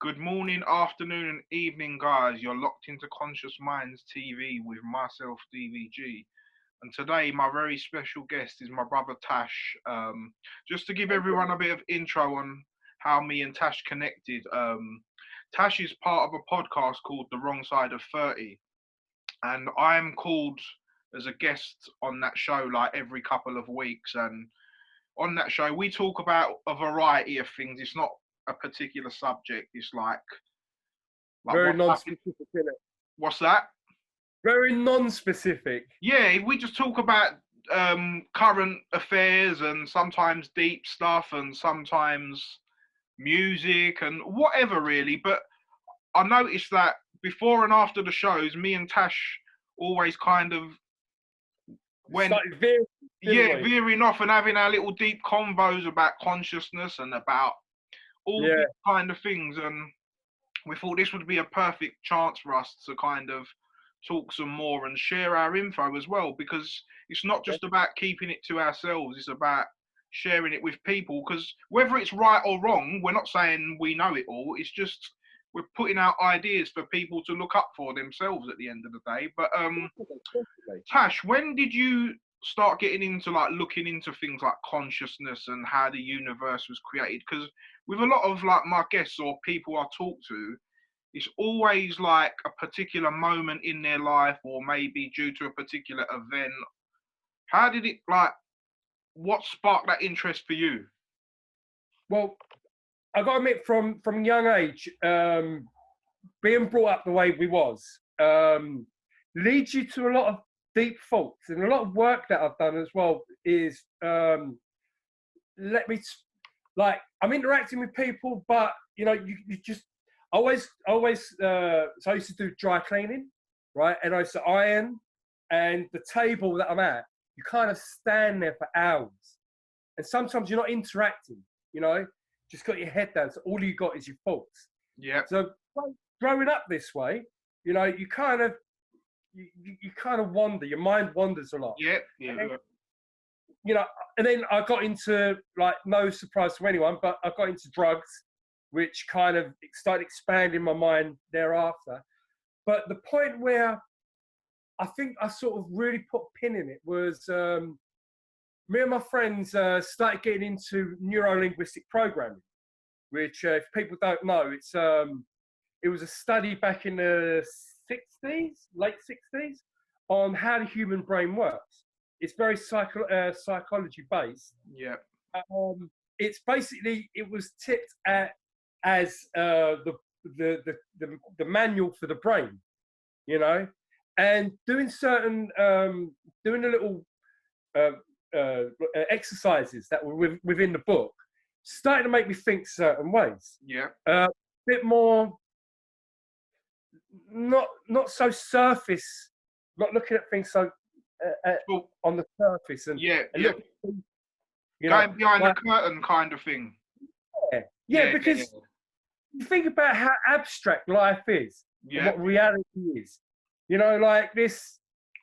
Good morning, afternoon, and evening, guys. You're locked into Conscious Minds TV with myself, D.V.G. And today, my very special guest is my brother Tash. Just to give everyone a bit of intro on how me and Tash connected, Tash is part of a podcast called The Wrong Side of 30. And I'm called as a guest on that show like every couple of weeks. And on that show, we talk about a variety of things. It's not a particular subject. It's like very non-specific, isn't it? What's that? Very non-specific. Yeah, we just talk about current affairs and sometimes deep stuff and sometimes music and whatever really. But I noticed that before and after the shows, me and Tash always kind of went veering off and having our little deep convos about consciousness and about all these kind of things, and we thought this would be a perfect chance for us to kind of talk some more and share our info as well, because it's not just about keeping it to ourselves, it's about sharing it with people, because whether it's right or wrong, we're not saying we know it all, it's just we're putting out ideas for people to look up for themselves at the end of the day. But Tash, when did you start getting into like looking into things like consciousness and how the universe was created? Because with a lot of like my guests or people I talk to, it's always like a particular moment in their life or maybe due to a particular event. How did it, like, what sparked that interest for you? Well, I got to admit, from a young age, being brought up the way we was leads you to a lot of deep thoughts, and a lot of work that I've done as well is I'm interacting with people, but you know, you just always so I used to do dry cleaning, right? And I used to iron, and the table that I'm at, you kind of stand there for hours, and sometimes you're not interacting, you know, just got your head down, so all you got is your thoughts. Yeah. So growing up this way, you know, you kind of wander, your mind wanders a lot. Yeah. You know, and then I got into, like, no surprise to anyone, but I got into drugs, which kind of started expanding my mind thereafter. But the point where I think I sort of really put a pin in it was me and my friends started getting into Neuro-Linguistic Programming, which, if people don't know, it was a study back in the 60s, late 60s, on how the human brain works. It's very psychology based. Yeah. It's basically, it was tipped at as the manual for the brain, you know, and doing certain doing a little exercises that were within the book started to make me think certain ways. Yeah. A bit more, not so surface, not looking at things so on the surface, and you know, going behind the curtain kind of thing. Yeah, because you think about how abstract life is, and what reality is. You know, like this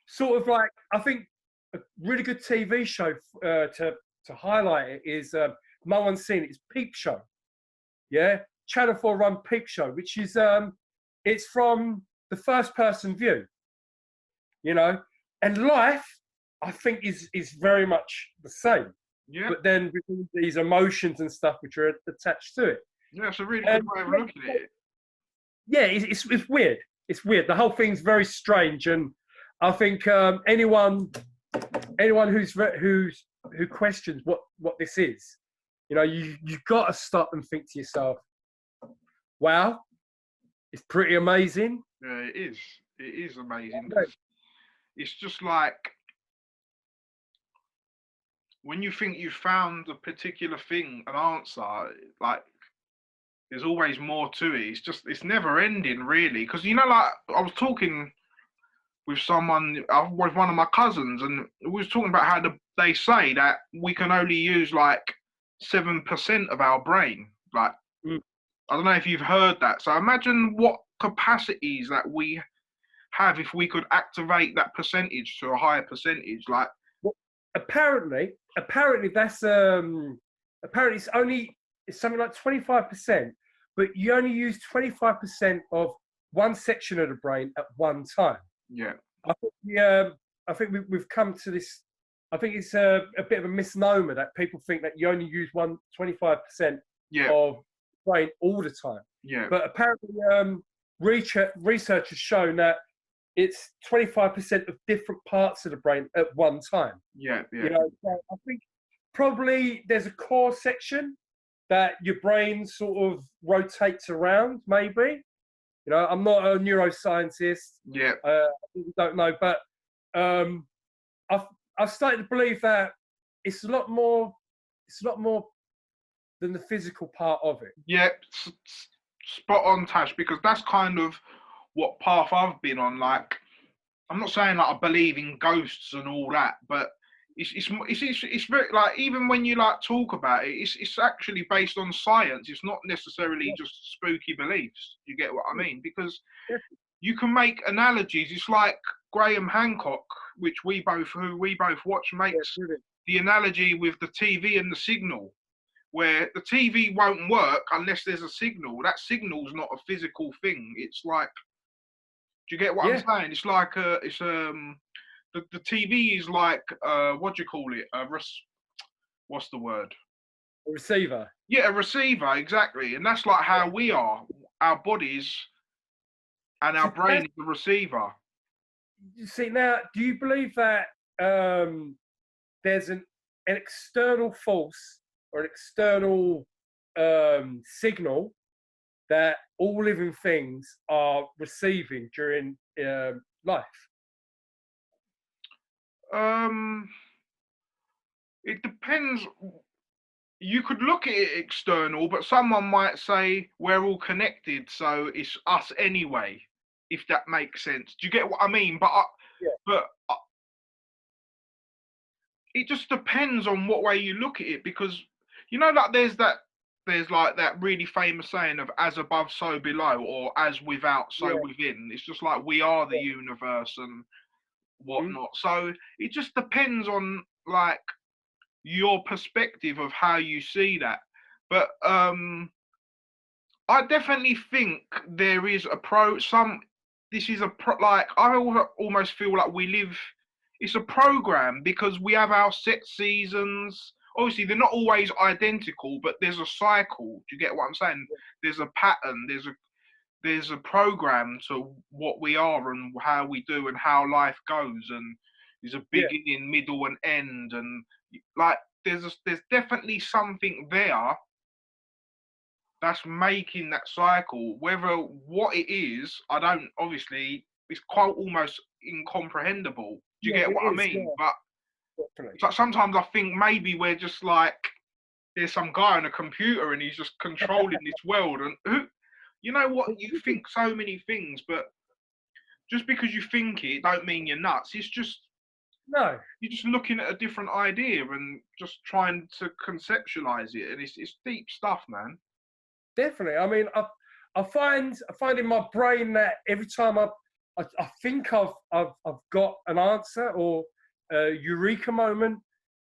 sort of, like, I think a really good TV show to highlight it is, no one's seen it, it's Peep Show. Yeah, Channel 4 run Peep Show, which is it's from the first person view. You know, and life, I think, is very much the same. Yeah. But then with these emotions and stuff which are attached to it. Yeah, it's a really good way of looking at it. Yeah, it's weird. It's weird. The whole thing's very strange, and I think anyone who questions what this is, you know, you've got to stop and think to yourself, wow, it's pretty amazing. Yeah, it is. It is amazing. It's just like when you think you found a particular thing, an answer, like there's always more to it. It's never ending really. Because, you know, like I was talking with someone, with one of my cousins, and we was talking about how they say that we can only use like 7% of our brain. Like, I don't know if you've heard that. So imagine what capacities that we have if we could activate that percentage to a higher percentage. Like, well, apparently that's apparently it's something like 25%, but you only use 25% of one section of the brain at one time. Yeah. I think we've come to this. I think it's a bit of a misnomer that people think that you only use 25% Yeah. of brain all the time. Yeah. But apparently, research has shown that it's 25% of different parts of the brain at one time. Yeah. Yeah. You know, so I think probably there's a core section that your brain sort of rotates around, maybe. You know, I'm not a neuroscientist. Yeah. I really don't know, but I've started to believe that it's a lot more than the physical part of it. Yeah. Spot on, Tash, because that's kind of what path I've been on. Like, I'm not saying like I believe in ghosts and all that, but it's very like, even when you like talk about it, it's actually based on science. It's not necessarily just spooky beliefs. You get what I mean? Because you can make analogies. It's like Graham Hancock, who we both watch, makes the analogy with the TV and the signal, where the TV won't work unless there's a signal. That signal's not a physical thing. It's like, do you get what I'm saying? It's like the TV is like what do you call it? What's the word? A receiver. Yeah, a receiver, exactly. And that's like how we are. Our bodies and our brain is the receiver. You see, now, do you believe that there's an external force or an external signal that all living things are receiving during life? It depends. You could look at it external, but someone might say we're all connected, so it's us anyway, if that makes sense. Do you get what I mean? But it just depends on what way you look at it, because you know, like there's like that really famous saying of as above, so below, or as without, so within. It's just like we are the universe and whatnot. So it just depends on like your perspective of how you see that. But I definitely think there is like, I almost feel like we live, it's a program, because we have our set seasons. Obviously they're not always identical, but there's a cycle. Do you get what I'm saying? There's a pattern, there's a program to what we are and how we do and how life goes, and there's a beginning, middle and end, and like there's definitely something there that's making that cycle. Whether what it is, I don't, obviously it's quite almost incomprehensible. Do you get what I mean? But so sometimes I think maybe we're just like, there's some guy on a computer and he's just controlling this world, and who, you know what, you think so many things, but just because you think it don't mean you're nuts. It's just, no, you're just looking at a different idea and just trying to conceptualize it, and it's deep stuff, man. Definitely. I mean, I find in my brain that every time I think I've got an answer or a eureka moment,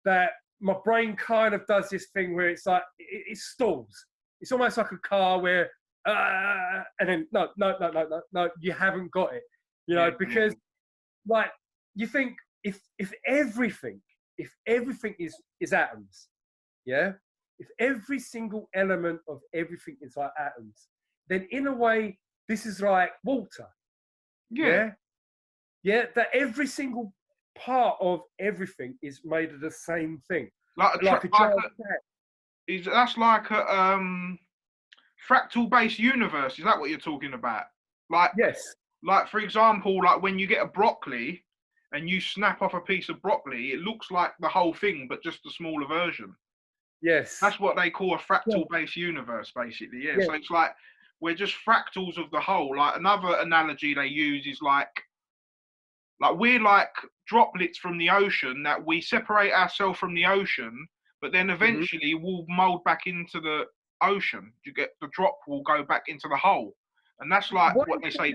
that my brain kind of does this thing where it's like it stalls. It's almost like a car where and then no, you haven't got it. You know, because like you think if everything is atoms, yeah. If every single element of everything is like atoms, then in a way, this is like water. Yeah. That every single part of everything is made of the same thing. That's like a fractal-based universe. Is that what you're talking about? Like, yes. Like, for example, like when you get a broccoli and you snap off a piece of broccoli, it looks like the whole thing, but just a smaller version. Yes. That's what they call a fractal-based universe, basically. Yeah. So it's like we're just fractals of the whole. Like, another analogy they use is like we're like droplets from the ocean, that we separate ourselves from the ocean, but then eventually we'll mold back into the ocean. You get, the drop will go back into the hole, and that's like what they say.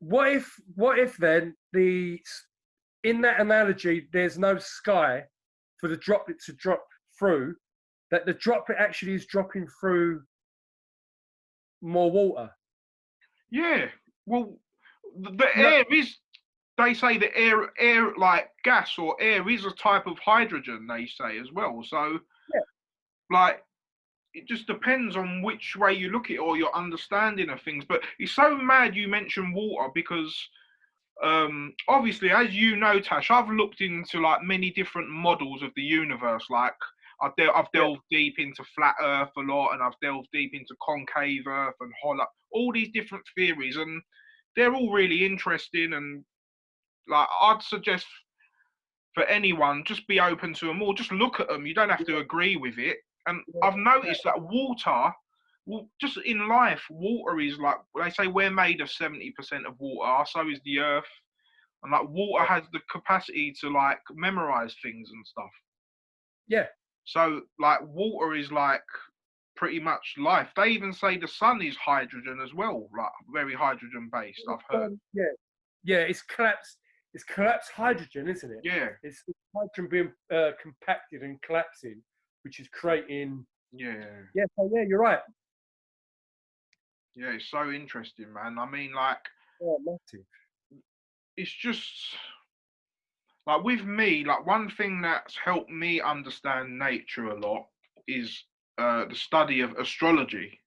What if then in that analogy there's no sky for the droplet to drop through, that the droplet actually is dropping through more water. Yeah. Well, the No, air is. They say the air like gas or air is a type of hydrogen. They say as well. So, yeah, like, it just depends on which way you look at it or your understanding of things. But it's so mad you mentioned water because obviously, as you know, Tash, I've looked into like many different models of the universe. Like I've yeah, delved deep into flat Earth a lot, and I've delved deep into concave Earth and hollow, all these different theories, and they're all really interesting. And like I'd suggest for anyone, just be open to them all. Just look at them. You don't have to agree with it. And I've yeah, noticed that water, well, just in life, water is like they say we're made of 70% of water. So is the Earth, and like water has the capacity to like memorize things and stuff. yeah. So like water is like pretty much life. They even say the sun is hydrogen as well, like very hydrogen based. I've heard. Yeah, yeah. It's collapsed. It's collapsed hydrogen, isn't it? Yeah, It's hydrogen being compacted and collapsing, which is creating. yeah, Yeah, so yeah, you're right. yeah. It's so interesting, man. I mean, like Yeah, massive. it's just like with me, like one thing that's helped me understand nature a lot is the study of astrology.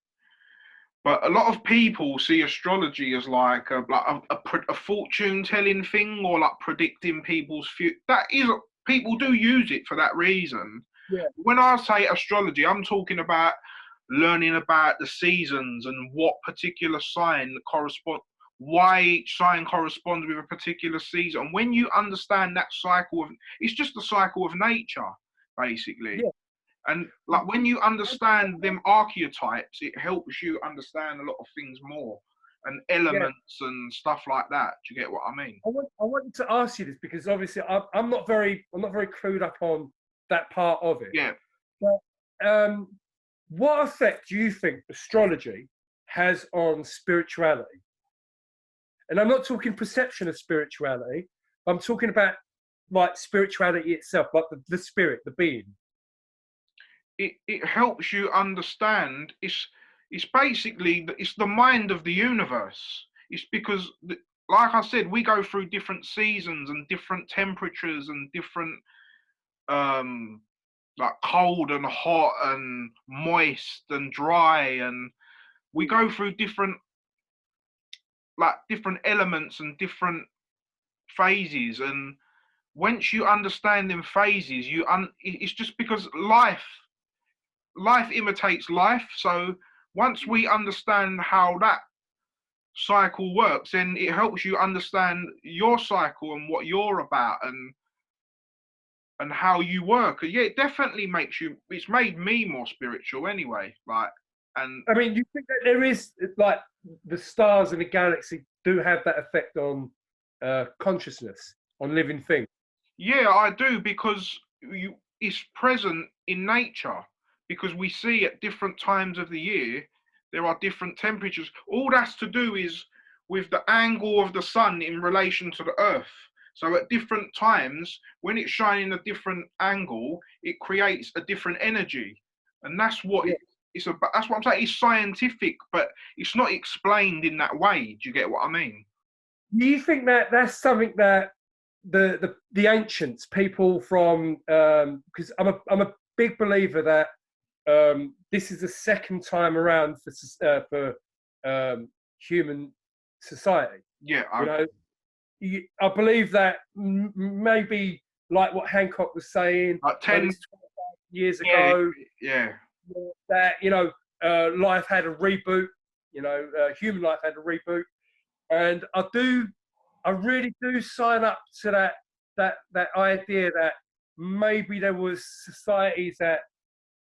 But a lot of people see astrology as like a fortune telling thing or like predicting people's future. That is, people do use it for that reason. Yeah, When I say astrology, I'm talking about learning about the seasons and what particular sign correspond, why each sign corresponds with a particular season. When you understand that cycle of, it's just a cycle of nature, basically. yeah. And like when you understand them archetypes, it helps you understand a lot of things more and Yeah. elements and stuff like that. Do you get what I mean? I wanted to ask you this because obviously I'm not very clued up on that part of it. Yeah. But what effect do you think astrology has on spirituality? And I'm not talking perception of spirituality. I'm talking about like spirituality itself, like the spirit, the being. It helps you understand. It's basically it's the mind of the universe. It's because like I said, we go through different seasons and different temperatures and different um like cold and hot and moist and dry, and we go through different elements and different phases. And once you understand them phases, it's just because life imitates life. So once we understand how that cycle works, then it helps you understand your cycle and what you're about and how you work. Yeah, it definitely makes you. It's made me more spiritual anyway. Like, and I mean, you think that there is like the stars and the galaxy do have that effect on consciousness, on living things? yeah, I do because it's present in nature because we see at different times of the year there are different temperatures. All that's to do is with the angle of the sun in relation to the earth. So at different times, when it's shining a different angle, it creates a different energy, and that's what Yeah. it's about. That's what I'm saying. It's scientific, but it's not explained in that way. Do you get what I mean? Do you think that that's something that the ancients, people from, because I'm a big believer that this is the second time around for human society. Yeah, You know, I believe that maybe like what Hancock was saying, like at 10. least 25 years Yeah, ago, yeah, that life had a reboot. Human life had a reboot, and I really do sign up to that idea that maybe there was societies that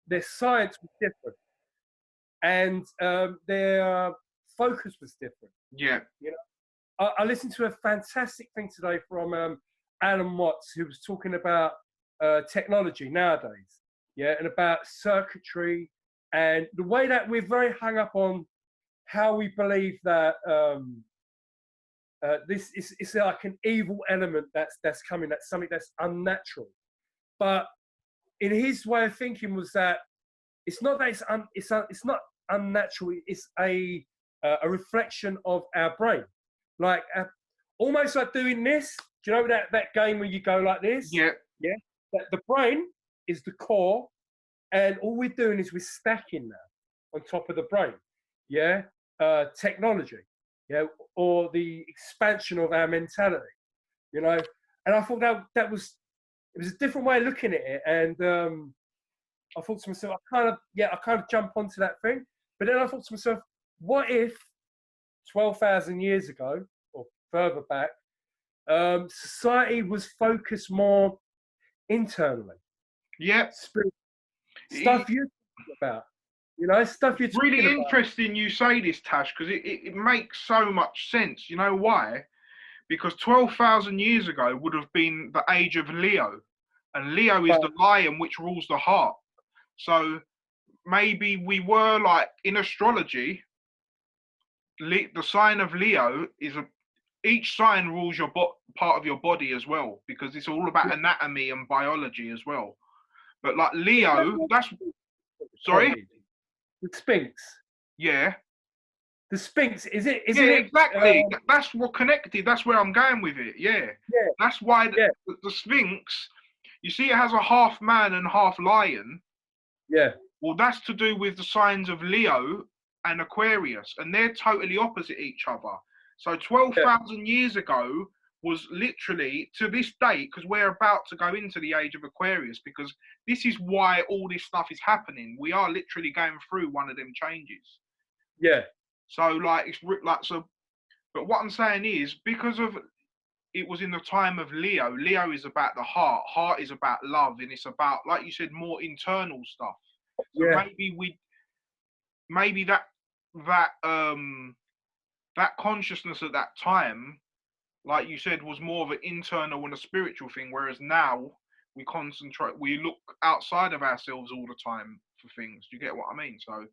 their science was different and their focus was different. yeah. You know, I listened to a fantastic thing today from Alan Watts, who was talking about technology nowadays, yeah, and about circuitry and the way that we're very hung up on how we believe that this is it's like an evil element that's coming, that's something that's unnatural. But in his way of thinking was that it's not that it's not unnatural. It's a reflection of our brain, like almost like doing this. Do you know that game where you go like this? Yeah. Yeah. That the brain is the core, and all we're doing is we're stacking that on top of the brain. Yeah. Technology. Yeah. Or the expansion of our mentality. You know. And I thought that was a different way of looking at it, and I thought to myself, I kind of jump onto that thing, but then I thought to myself, what if 12,000 years ago or further back, society was focused more internally? Yeah. Stuff you're talking about, stuff you're talking Really about. interesting you say this, Tash, because it makes so much sense. You know why? Because 12,000 years ago would have been the age of Leo, and Leo is the lion which rules the heart. So maybe we were like in astrology, the sign of Leo is each sign rules your part of your body as well, because it's all about anatomy and biology as well. But like Leo, that's sorry, the Sphinx. Yeah. The Sphinx, is it? Yeah, exactly. That's what connected. That's where I'm going with it. Yeah. Yeah. That's why the Sphinx, you see, it has a half man and half lion. Yeah. Well, that's to do with the signs of Leo and Aquarius, and they're totally opposite each other. So 12,000 years ago was literally to this date, because we're about to go into the age of Aquarius, because this is why all this stuff is happening. We are literally going through one of them changes. Yeah. So like it's like so, but what I'm saying is because of it was in the time of Leo. Leo is about the heart. Heart is about love, and it's about, like you said, more internal stuff. So maybe that consciousness at that time, like you said, was more of an internal and a spiritual thing. Whereas now we look outside of ourselves all the time for things. Do you get what I mean? So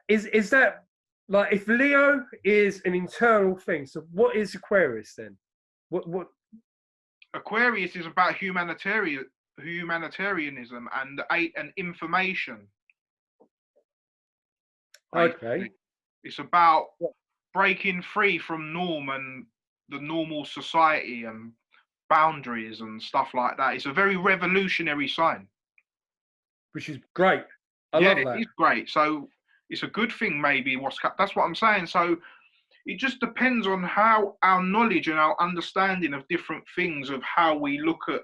is that like, if Leo is an internal thing, so what is Aquarius then? What Aquarius is about humanitarianism and information. Basically. Okay. It's about breaking free from norm and the normal society and boundaries and stuff like that. It's a very revolutionary sign. Which is great. I love that. It's great. So it's a good thing, maybe. That's what I'm saying. So it just depends on how our knowledge and our understanding of different things, of how we look at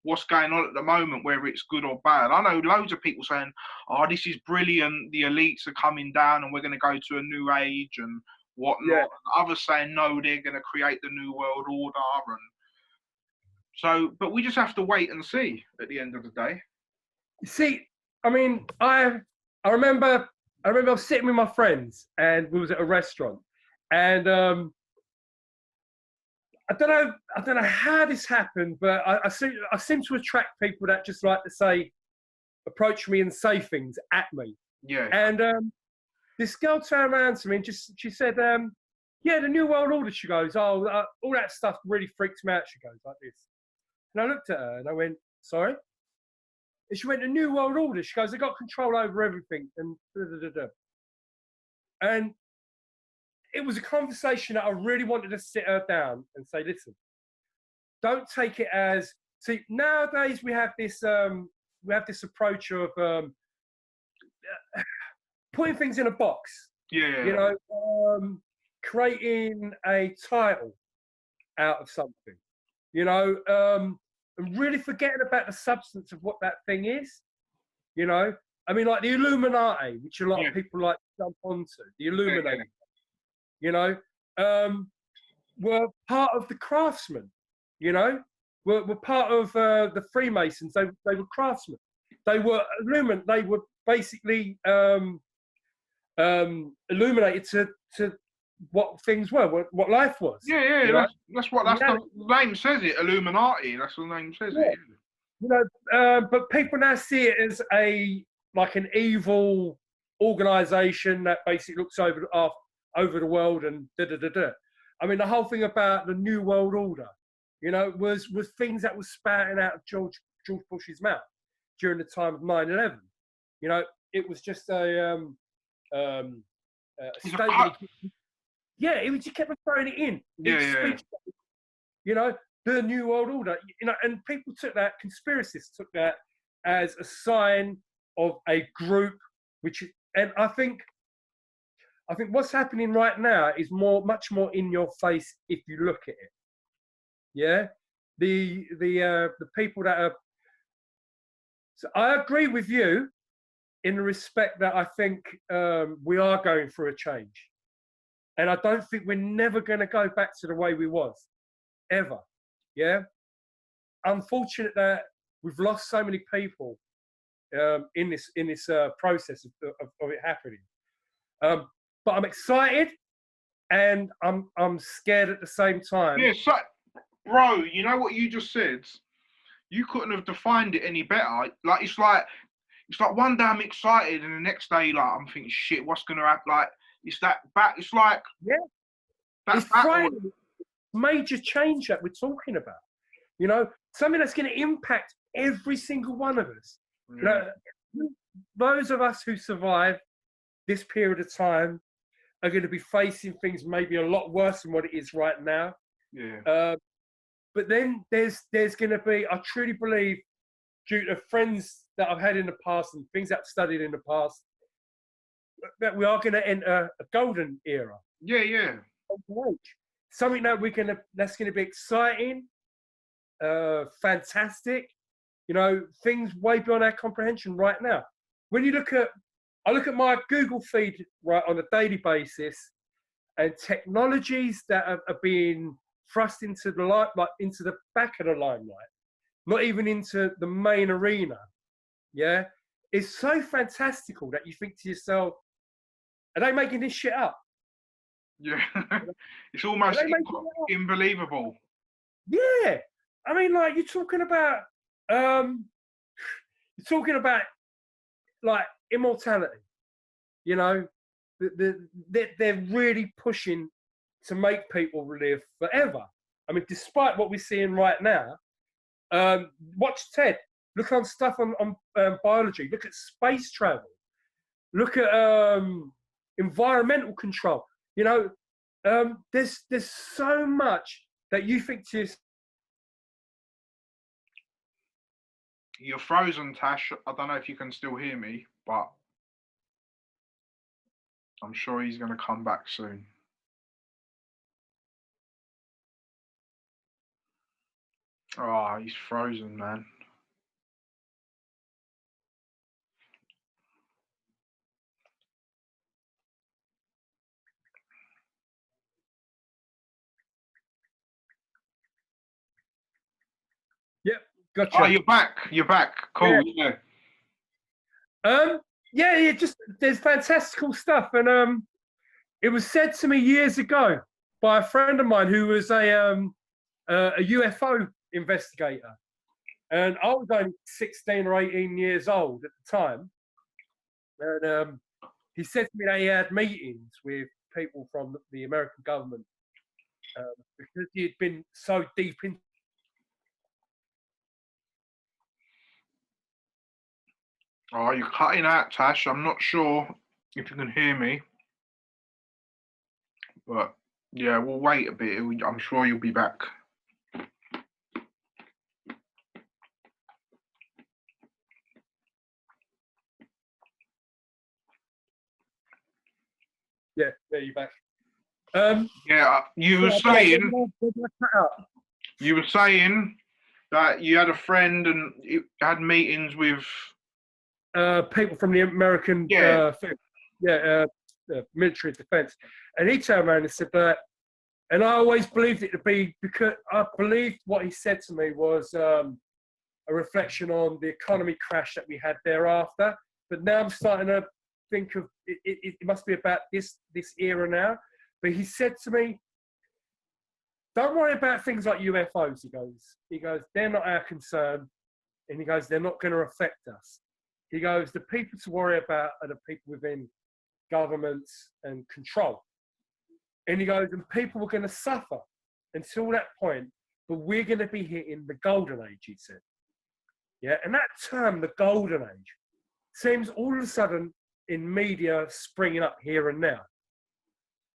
what's going on at the moment, whether it's good or bad. I know loads of people saying, oh, this is brilliant, the elites are coming down and we're going to go to a new age and whatnot. Yeah. And others saying, no, they're going to create the new world order. And so, but we just have to wait and see at the end of the day. See, I mean, I remember I was sitting with my friends and we was at a restaurant, and I don't know how this happened, but I seem to attract people that just like to approach me and say things at me. Yeah. And this girl turned around to me and she said, yeah, the New World Order. She goes, oh, all that stuff really freaks me out. She goes like this. And I looked at her and I went, sorry? And she went, the New World Order. She goes, they got control over everything. And da, da, da, da. And it was a conversation that I really wanted to sit her down and say, listen, don't take it as, see, nowadays we have this approach of putting things in a box. Yeah. You know, creating a title out of something, you know, and really forgetting about the substance of what that thing is, you know. I mean, like the Illuminati, which a lot of people like to jump onto, the Illuminati, you know, were part of the craftsmen, you know, were part of the Freemasons. They were craftsmen. They were they were basically illuminated to what things were, what life was. Yeah, you know? that's the name says it. Illuminati. That's the name says it. You know, but people now see it as like an evil organization that basically looks over the world and da da da da. I mean, the whole thing about the New World Order, you know, was things that was spouting out of George Bush's mouth during the time of 9/11. You know, it was just a He's a statement. Yeah, he just kept throwing it in. Yeah. Speech, you know, the New World Order. You know, and people took that, conspiracists took that as a sign of a group, and I think what's happening right now is much more in your face if you look at it. Yeah, the people that are. So I agree with you in the respect that I think we are going through a change, and I don't think we're never going to go back to the way we was, ever. Yeah, unfortunate that we've lost so many people in this process of it happening. But I'm excited and I'm scared at the same time. Yeah, so, bro, you know what you just said? You couldn't have defined it any better. Like it's like one day I'm excited and the next day like I'm thinking shit, what's gonna happen? Like it's that back. It's like it's frightening. Major change that we're talking about. You know, something that's going to impact every single one of us. Yeah. You know, those of us who survive this period of time are going to be facing things maybe a lot worse than what it is right now. Yeah. But then there's going to be, I truly believe, due to friends that I've had in the past and things that I've studied in the past, that we are going to enter a golden era. Yeah. Something that that's going to be exciting, fantastic. You know, things way beyond our comprehension right now. When you I look at my Google feed right on a daily basis, and technologies that are being thrust into the light, like into the back of the limelight, not even into the main arena. Yeah, it's so fantastical that you think to yourself, "Are they making this shit up?" Yeah, it's almost unbelievable. Yeah, I mean, like you're talking about like immortality. You know, they're really pushing to make people live forever. I mean, despite what we're seeing right now, watch TED. Look on stuff on biology. Look at space travel. Look at environmental control. You know, there's so much that you think to yourself. You're frozen, Tash. I don't know if you can still hear me, but I'm sure he's going to come back soon. Oh, he's frozen, man. Yep, gotcha. Oh, you're back. You're back. Cool. Yeah. Yeah. Just there's fantastical stuff, and it was said to me years ago by a friend of mine who was a UFO investigator, and I was only 16 or 18 years old at the time, and he said to me that he had meetings with people from the American government because he had been so deep in. Oh, you're cutting out, Tash. I'm not sure if you can hear me, but yeah, we'll wait a bit. I'm sure you'll be back. Yeah, you're back. Yeah, you were saying. You were saying that you had a friend and you had meetings with people from the American military defense, and he turned around and said that, and I always believed it to be because I believed what he said to me was a reflection on the economy crash that we had thereafter. But now I'm starting to think of it must be about this era now. But he said to me, don't worry about things like UFOs. He goes, they're not our concern. And he goes, they're not going to affect us. He goes, the people to worry about are the people within governments and control. And he goes, and people are going to suffer until that point, but we're going to be hitting the golden age, he said. Yeah, and that term, the golden age, seems all of a sudden in media springing up here and now,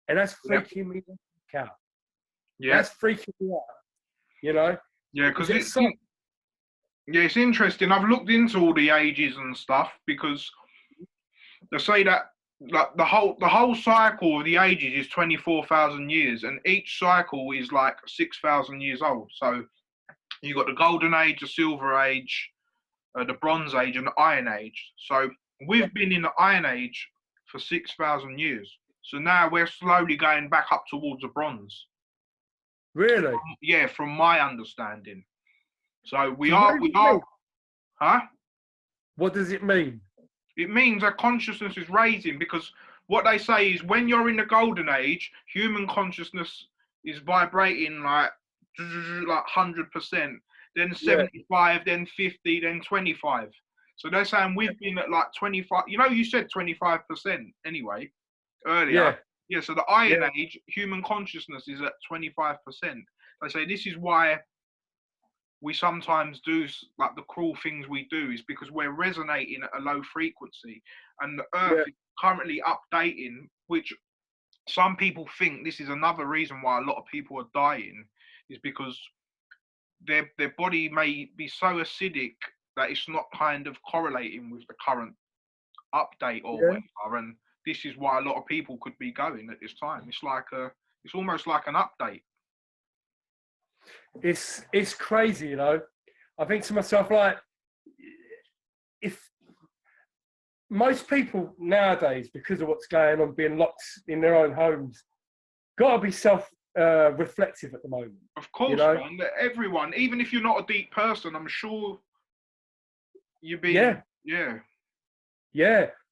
and that's freaking me out. Yeah. That's freaking me out. You know. Yeah, because it's interesting. I've looked into all the ages and stuff because they say that like the whole cycle of the ages is 24,000 years, and each cycle is like 6,000 years old. So you got the golden age, the silver age, the bronze age, and the iron age. So we've been in the iron age for 6,000 years. So now we're slowly going back up towards the bronze. Really? Yeah, from my understanding. So we So are, huh? What does it mean? It means that consciousness is raising, because what they say is when you're in the golden age, human consciousness is vibrating like 100%, then 75, then 50, then 25. So they're saying we've been at like 25. You know, you said 25% anyway earlier. Yeah. So the iron age, human consciousness is at 25%. They say this is why we sometimes do like the cruel things we do, is because we're resonating at a low frequency, and the earth is currently updating, which some people think this is another reason why a lot of people are dying, is because their body may be so acidic that it's not kind of correlating with the current update or whatever, and this is why a lot of people could be going at this time. It's almost like an update. It's crazy, you know. I think to myself, like, if most people nowadays, because of what's going on, being locked in their own homes, got to be self-reflective at the moment. Of course, you know? Man. Everyone, even if you're not a deep person, I'm sure you'd be. Yeah.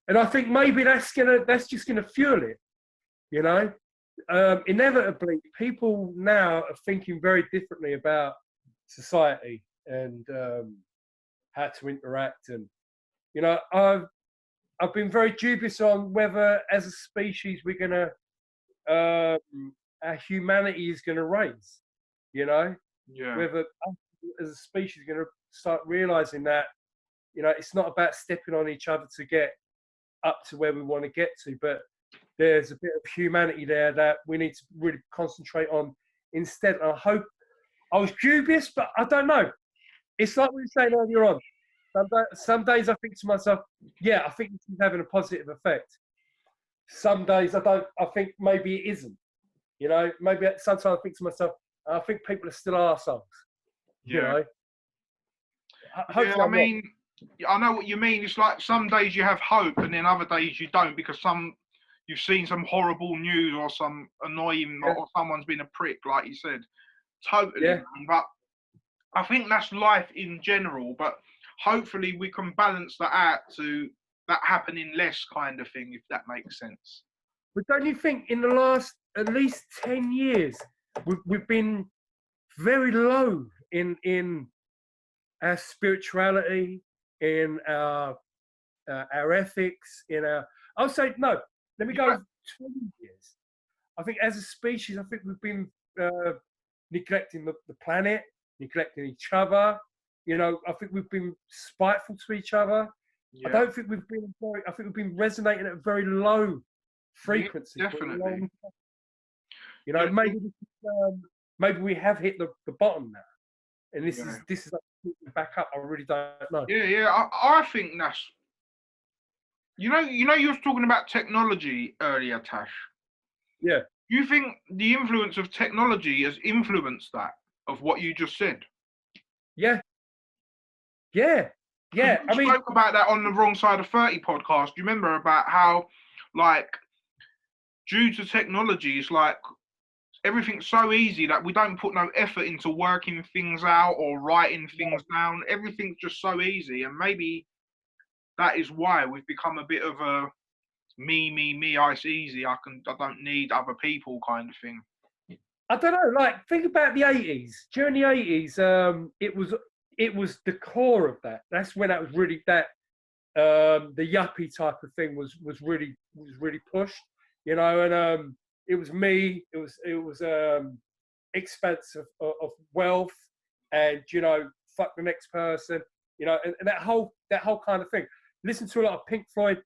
And I think maybe that's just gonna fuel it, you know. Inevitably, people now are thinking very differently about society and how to interact. And you know, I've been very dubious on whether, as a species, we're gonna our humanity is gonna raise. You know, whether us as a species are gonna start realizing that, you know, it's not about stepping on each other to get up to where we want to get to, but there's a bit of humanity there that we need to really concentrate on instead. I hope, I was dubious, but I don't know. It's like we were saying earlier on. Some days I think to myself, yeah, I think this is having a positive effect. Some days I don't. I think maybe it isn't. You know, maybe sometimes I think to myself, I think people are still arseholes. You know. I mean, I know what you mean. It's like some days you have hope, and then other days you don't, because you've seen some horrible news or some annoying, or someone's been a prick, like you said. Totally. But I think that's life in general. But hopefully we can balance that out to that happening less, kind of thing, if that makes sense. But don't you think in the last at least 10 years we've been very low in our spirituality, in our ethics, in our... I'll say, no, let me go 20 years. I think as a species, I think we've been neglecting the planet, neglecting each other. You know, I think we've been spiteful to each other. I don't think we've been I think we've been resonating at a very low frequency. Definitely. You know, maybe we have hit the bottom now. And this is like back up. I really don't know. I think that's... You know, you were talking about technology earlier, Tash. Yeah. Do you think the influence of technology has influenced that, of what you just said? Yeah. We spoke about that on the Wrong Side of 30 podcast. Do you remember about how, like, due to technology, it's like everything's so easy that we don't put no effort into working things out or writing things down. Everything's just so easy, and maybe that is why we've become a bit of a me, it's easy, I don't need other people kind of thing. I don't know, like, think about the 80s. During the 80s, it was the core of that. That's when that was really the yuppie type of thing was really pushed, you know, and it was me, it was expense of wealth, and, you know, fuck the next person, you know, and that whole kind of thing. listen to a lot of Pink Floyd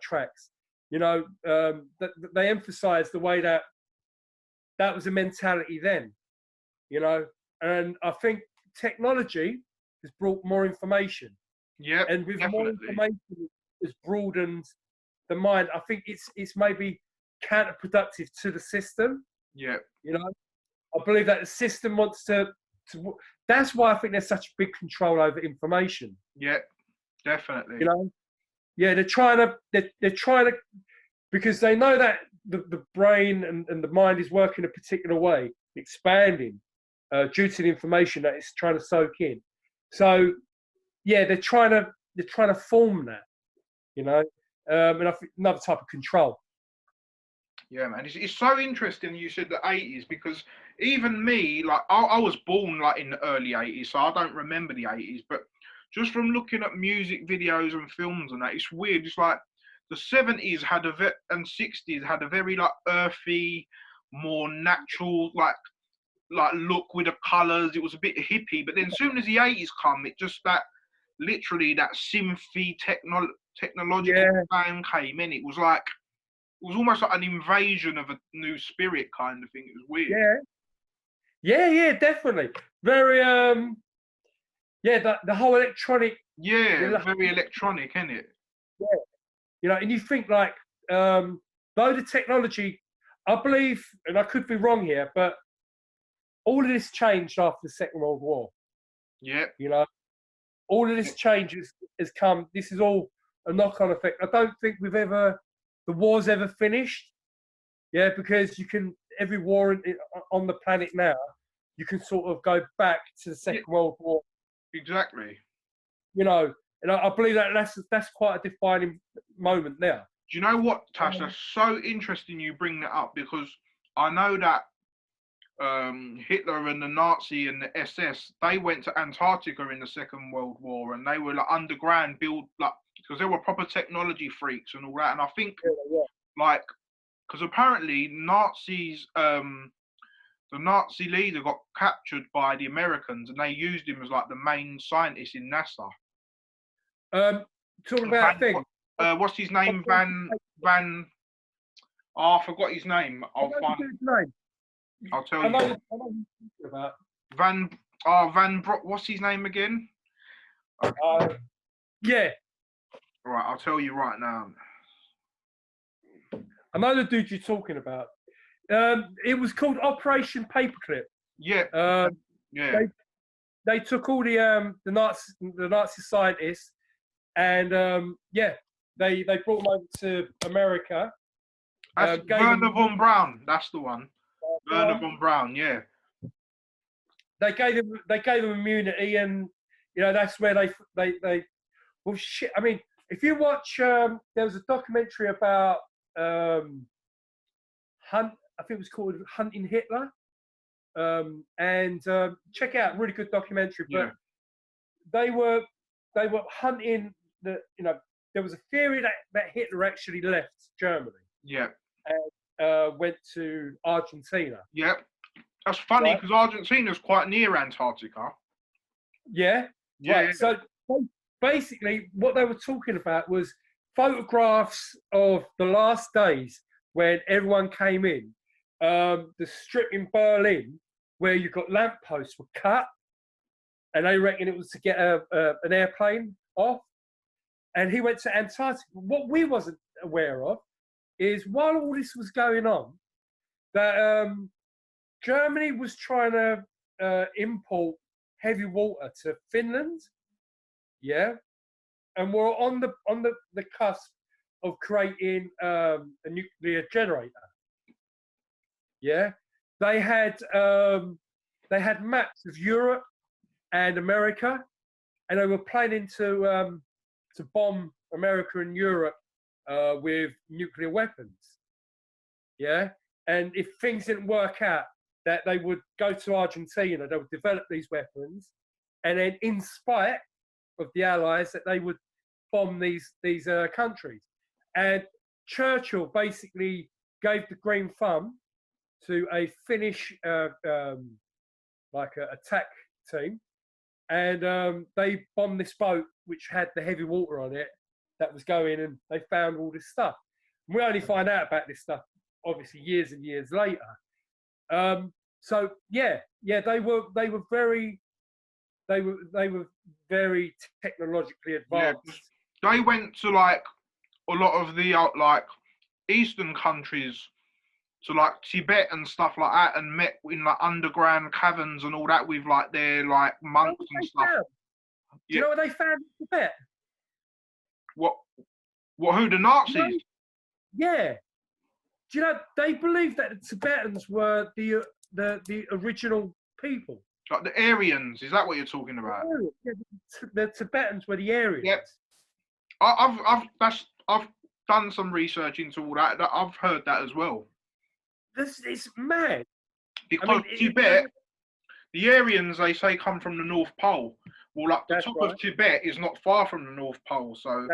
tracks. You know, they emphasise the way that was a mentality then. You know, and I think technology has brought more information. Yeah, And with more definitely. information, has broadened the mind. I think it's maybe counterproductive to the system. Yeah, You know, I believe that the system wants to. That's why I think there's such big control over information. yeah, definitely. You know, yeah, they're trying to because they know that the brain and the mind is working a particular way, expanding due to the information that it's trying to soak in. So yeah, they're trying to form that, you know, and I think another type of control. Yeah, man, it's so interesting you said the 80s, because even me, like I was born like in the early 80s, so I don't remember the 80s, but just from looking at music videos and films and that, it's weird. It's like the 70s had and 60s had a very like earthy, more natural like look with the colours. It was a bit hippie, but then as soon as the 80s come, it just literally that synthy technological sound came in. It was almost like an invasion of a new spirit kind of thing. It was weird. Yeah, definitely. Very the whole electronic. Yeah, very electronic, isn't it? Yeah, you know, and you think like though the technology, I believe, and I could be wrong here, but all of this changed after the Second World War. Yeah. You know, all of this change has come. This is all a knock-on effect. I don't think the war's ever finished. Yeah, because every war on the planet now, you can sort of go back to the Second World War. Exactly. You know, and I believe that's quite a defining moment now. Do you know what, Tash? That's so interesting you bring that up, because I know that Hitler and the Nazi and the SS, they went to Antarctica in the Second World War, and they were like underground build, like, because they were proper technology freaks and all that. And I think like, because apparently Nazis, the Nazi leader got captured by the Americans, and they used him as like the main scientist in NASA. Talking about things. What's his name? Van. Oh, I forgot his name. I'll find his name. I'll tell you. I know about Van. What's his name again? Yeah. All right, I'll tell you right now. I know the dude you're talking about. It was called Operation Paperclip. Yeah. Yeah. They took all the Nazi scientists, and they brought them over to America. That's Werner von Braun. That's the one. Werner von Braun. Yeah. They gave them immunity, and you know that's where they well shit. I mean, if you watch, there was a documentary about I think it was called Hunting Hitler, and check out, really good documentary. But they were hunting there was a theory that Hitler actually left Germany. Yeah. And went to Argentina. Yeah. That's funny, because Argentina's quite near Antarctica. Yeah. Yeah. Right. So basically, what they were talking about was photographs of the last days when everyone came in. The strip in Berlin where you got lampposts were cut, and they reckon it was to get an airplane off. And he went to Antarctica. What we wasn't aware of is, while all this was going on, that Germany was trying to import heavy water to Finland. Yeah, and we're on the cusp of creating a nuclear generator. Yeah, they had maps of Europe and America, and they were planning to bomb America and Europe with nuclear weapons. Yeah, and if things didn't work out, that they would go to Argentina, they would develop these weapons, and then, in spite of the Allies, that they would bomb these countries. And Churchill basically gave the green thumb to a Finnish attack team, and they bombed this boat which had the heavy water on it, that was going, and they found all this stuff. And we only find out about this stuff obviously years and years later. So yeah, they were very technologically Yeah, advanced. they went to like a lot of the like Eastern countries, to like Tibet and stuff like that, and met in like underground caverns and all that with like their like monks and stuff. Do you know what they found in Tibet? What? Who, the Nazis? Yeah. Do you know they believed that the Tibetans were the original people? Like the Aryans, is that what you're talking about? Yeah, the Tibetans were the Aryans. Yep. I've done some research into all that. I've heard that as well. It's mad. Because Tibet, the Aryans, they say, come from the North Pole. Well, like the top of Tibet is not far from the North Pole, so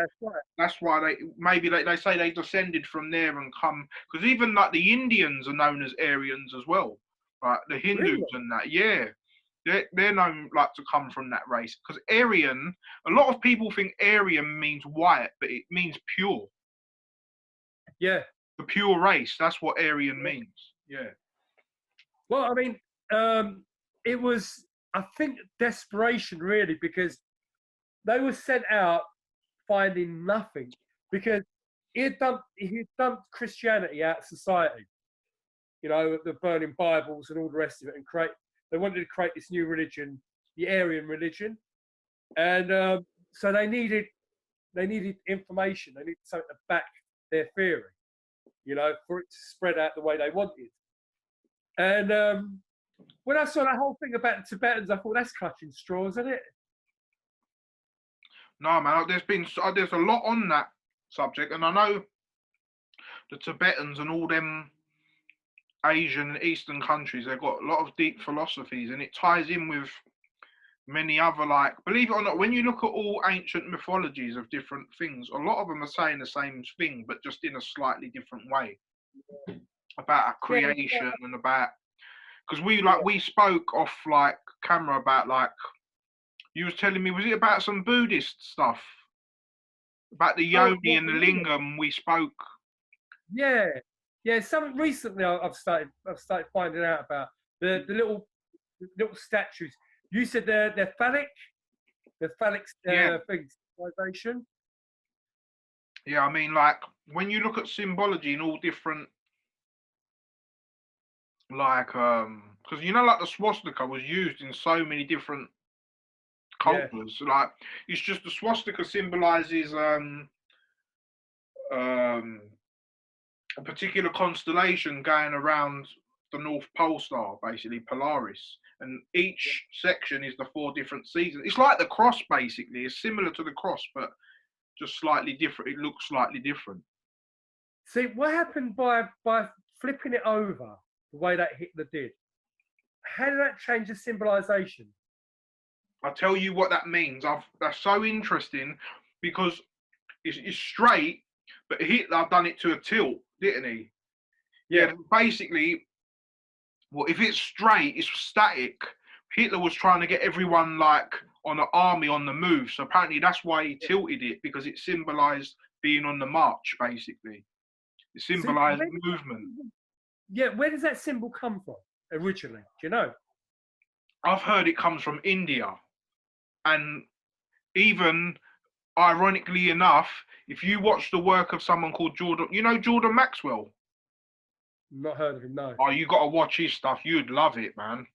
that's why they say they descended from there and come. Because even like the Indians are known as Aryans as well, like the Hindus and that. Yeah, they're known like to come from that race. Because Aryan, a lot of people think Aryan means white, but it means pure. Yeah, the pure race. That's what Aryan means. Yeah. Well, I mean, it was, I think, desperation really, because they were sent out finding nothing, because he had dumped Christianity out of society. You know, the burning Bibles and all the rest of it, and they wanted to create this new religion, the Aryan religion, and so they needed information. They needed something to back their theory, you know, for it to spread out the way they wanted. And when I saw that whole thing about the Tibetans, I thought, that's clutching straws, isn't it? No, man, there's a lot on that subject, and I know the Tibetans and all them Asian Eastern countries, they've got a lot of deep philosophies, and it ties in with many other, like, believe it or not, when you look at all ancient mythologies of different things, a lot of them are saying the same thing, but just in a slightly different way. About a creation and about, because we spoke off like camera about, like, you was telling me, was it about some Buddhist stuff? About the yoni and the lingam, we spoke. Yeah. Something recently I've started finding out about the little statues. You said they're phallic, things, civilization. Yeah, I mean, like, when you look at symbology in all different, like, because you know, like the swastika was used in so many different cultures. Yeah. Like, it's just the swastika symbolizes a particular constellation going around the North Pole star, basically Polaris, and each section is the 4 different seasons. It's like the cross, basically. It's similar to the cross, but just slightly different. It looks slightly different. See, what happened by flipping it over the way that Hitler did? How did that change the symbolization? I'll tell you what that means. That's so interesting, because it's straight, but Hitler done it to a tilt, didn't he? Yeah. Basically, well, if it's straight, it's static. Hitler was trying to get everyone like on an army on the move. So apparently that's why he tilted it, because it symbolized being on the march, basically. It symbolized movement. Yeah, where does that symbol come from originally? Do you know? I've heard it comes from India. And even ironically enough, if you watch the work of someone called Jordan, you know Jordan Maxwell? Not heard of him, no. Oh, you got to watch his stuff. You'd love it, man.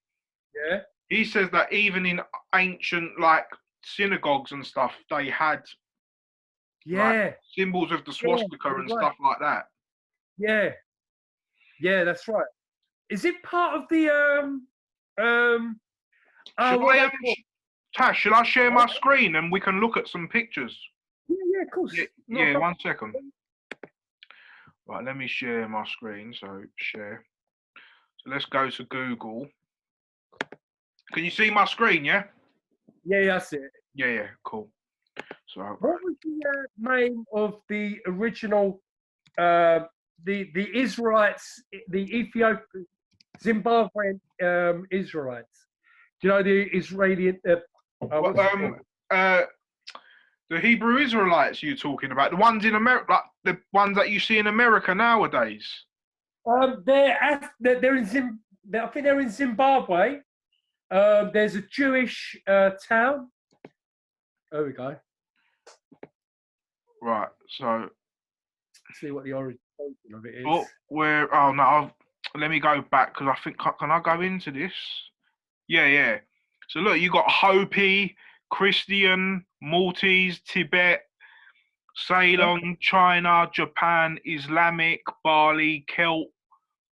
Yeah. He says that even in ancient, like, synagogues and stuff, they had like, symbols of the swastika and stuff like that. Yeah, that's right. Is it part of the Tash, shall I share my screen and we can look at some pictures? Yeah, of course. Yeah, 1 second. Right, let me share my screen. So share. So let's go to Google. Can you see my screen? Yeah. Yeah, I see it. Yeah, cool. So what was the name of the original the Israelites, the Ethiopian, Zimbabwean Israelites? Do you know the Israeli? The Hebrew Israelites you're talking about, the ones in America, like the ones that you see in America nowadays. They're in I think they're in Zimbabwe. There's a Jewish town. There we go. Right. So. Let's see what the origin of it is. Oh, where? Oh no. Let me go back because I think can I go into this? Yeah, yeah. So look, you got Hopi, Christian, Maltese, Tibet, Ceylon, China, Japan, Islamic, Bali, Celt.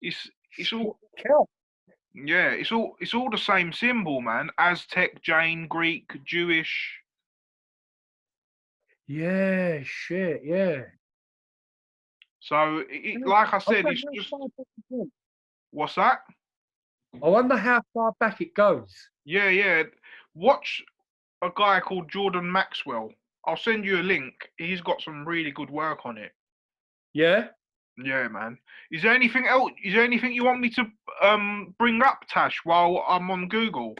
It's all Celt. yeah. It's all the same symbol, man. Aztec, Jain, Greek, Jewish. Yeah, shit, yeah. So, like I said, it's just. What's that? I wonder how far back it goes. Yeah, yeah. Watch a guy called Jordan Maxwell. I'll send you a link. He's got some really good work on it. Yeah? Yeah, man. Is there anything else? Is there anything you want me to bring up, Tash, while I'm on Google?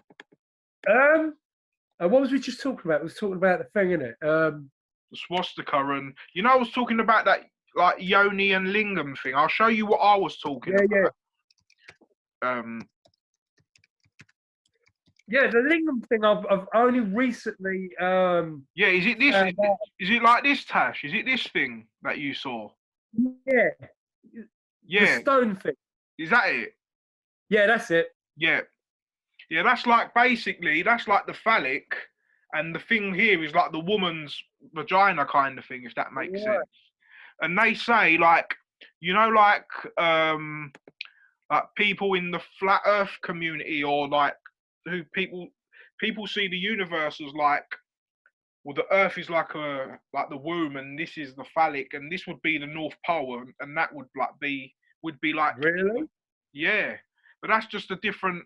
What was we just talking about? We was talking about the thing, innit? The swastika, and I was talking about that like yoni and lingam thing. I'll show you what I was talking about. Yeah, the lingam thing. I've only recently. Yeah, is it this? Is it like this, Tash? Is it this thing that you saw? Yeah. Yeah. The stone thing. Is that it? Yeah, that's it. Yeah. Yeah, that's like basically that's like the phallic, and the thing here is like the woman's vagina kind of thing, if that makes sense. And they say like like people in the flat Earth community, or like who people see the universe as like, well, the Earth is like the womb, and this is the phallic, and this would be the North Pole, and that would be like really, yeah, but that's just a different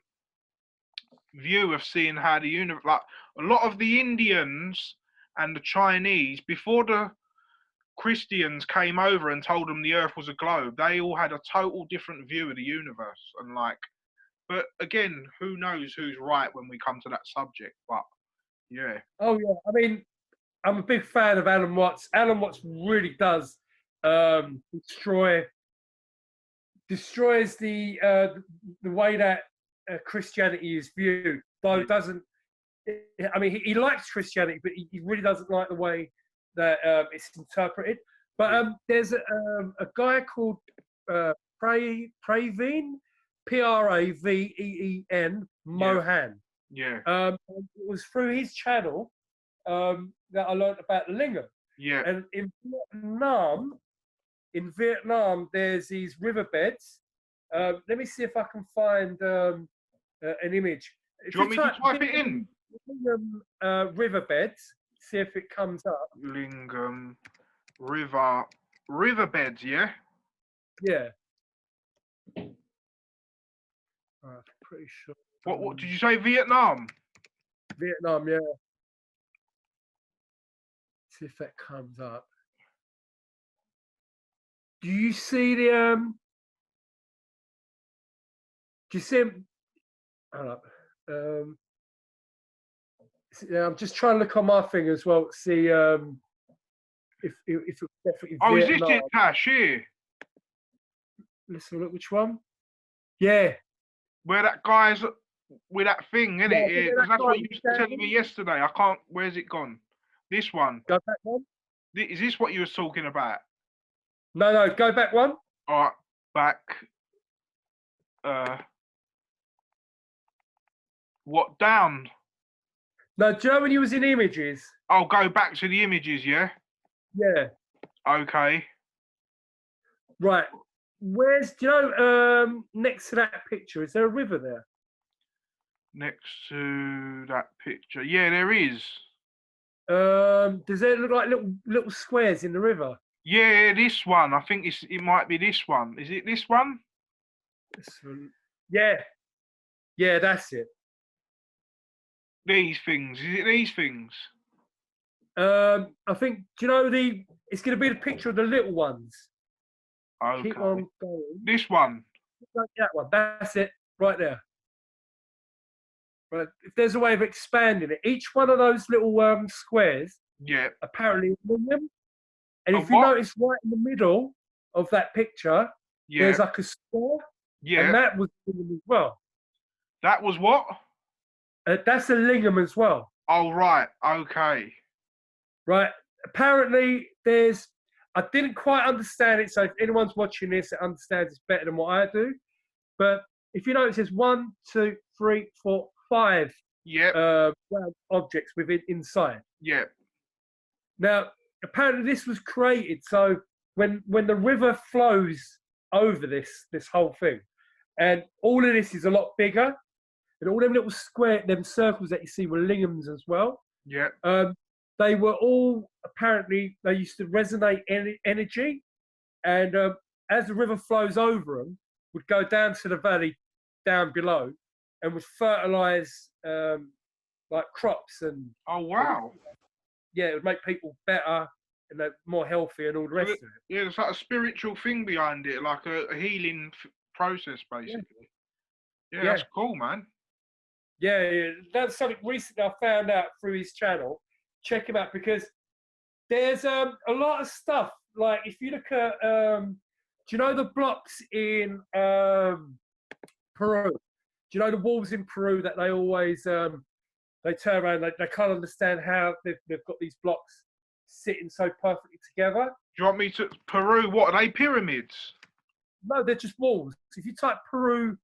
view of seeing how the universe. Like a lot of the Indians and the Chinese, before the Christians came over and told them the Earth was a globe, they all had a total different view of the universe, and like. But again, who knows who's right when we come to that subject? But yeah. Oh yeah, I mean, I'm a big fan of Alan Watts. Alan Watts really does destroys the way that Christianity is viewed. Though it doesn't. I mean, he likes Christianity, but he really doesn't like the way that it's interpreted. But there's a guy called Praveen, Praveen Mohan. Yeah. It was through his channel that I learned about the lingam. Yeah. And in Vietnam, there's these riverbeds. Let me see if I can find an image. Do you want me to type it in? Lingam riverbeds. See if it comes up. Lingam riverbeds. Yeah. Yeah. Pretty sure. What did you say? Vietnam. Vietnam, yeah. See if that comes up. Do you see the do you see him? Hold up. I'm just trying to look on my thing as well to see if it's definitely Oh, Vietnam. is this it, Tash? Here. Let's have a look. Which one? Yeah. Where that guy's with that thing, isn't it? Yeah, that's what you were telling me yesterday. I can't. Where's it gone? This one. Go back one. Is this what you were talking about? No. Go back one. All right, back. What down? No, do you know when you was in images? I'll go back to the images. Yeah. Yeah. Okay. Right. Do you know next to that picture, is there a river there? Next to that picture, yeah, there is. Does it look like little squares in the river? Yeah, this one. I think it might be this one. Is it this one? Yeah. Yeah, that's it. These things. Is it these things? I think. Do you know it's going to be the picture of the little ones. Okay. Keep on going. This one. Like that one. That's it. Right there. Right. If there's a way of expanding it, each one of those little squares Yeah. apparently aluminum. And A if you what? notice right in the middle of that picture, Yeah. there's like a square, Yeah. and that was aluminum as well. That was what? That's a lingam as well, Oh, right. Okay. right? Apparently, I didn't quite understand it, so if anyone's watching this that understands it better than what I do, but if you notice, there's 1, 2, 3, 4, 5 Yep. round objects within inside. Yep. Now, apparently, this was created so when the river flows over this whole thing, and all of this is a lot bigger, and all them little them circles that you see were lingams as well. Yep. They were all apparently they used to resonate energy, and as the river flows over them, would go down to the valley down below, and would fertilize like crops Oh, wow. yeah, it would make people better and they're more healthy and all the rest of it. Yeah, there's like a spiritual thing behind it, like a healing process, basically. Yeah, Yeah. that's cool, man. Yeah, that's something recently I found out through his channel. Check him out because there's a lot of stuff. Like if you look at, do you know the blocks in Peru? Do you know the walls in Peru that they always they turn around? They can't understand how they've got these blocks sitting so perfectly together. Do you want me to Peru? What are they, pyramids? No, they're just walls. If you type Peru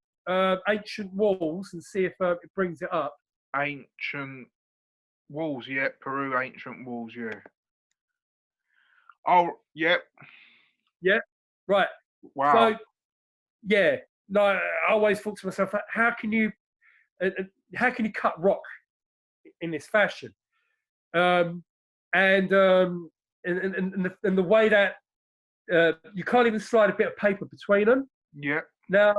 ancient walls and see if it brings it up. Ancient walls, yeah. Peru ancient walls, yeah. Oh, yep. Yeah, right. Wow. So, yeah, no, I always thought to myself, how can you cut rock in this fashion? And the way that you can't even slide a bit of paper between them. Yeah. Now,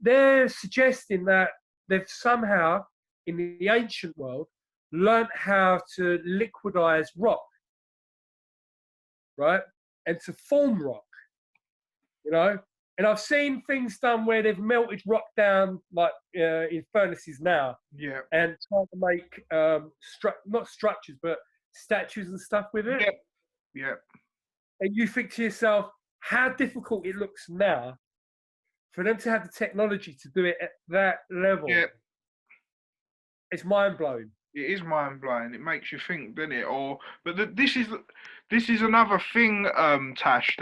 they're suggesting that they've somehow, in the ancient world, learned how to liquidize rock, right? And to form rock, you know? And I've seen things done where they've melted rock down, like in furnaces now, Yeah. and trying to make not structures, but statues and stuff with it. Yeah. Yeah. And you think to yourself, how difficult it looks now for them to have the technology to do it at that level. Yeah. It's mind blowing. It is mind blowing. It makes you think, doesn't it? This is another thing, Tash,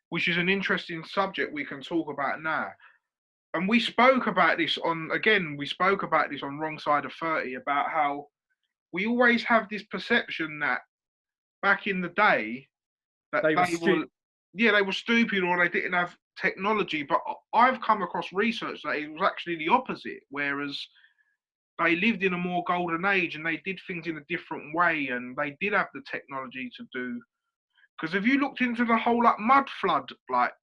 which is an interesting subject we can talk about now. And we spoke about this on Wrong Side of 30 about how we always have this perception that back in the day that they were stupid or they didn't have technology. But I've come across research that it was actually the opposite, whereas they lived in a more golden age and they did things in a different way and they did have the technology to do. Because if you looked into the whole like mud flood, like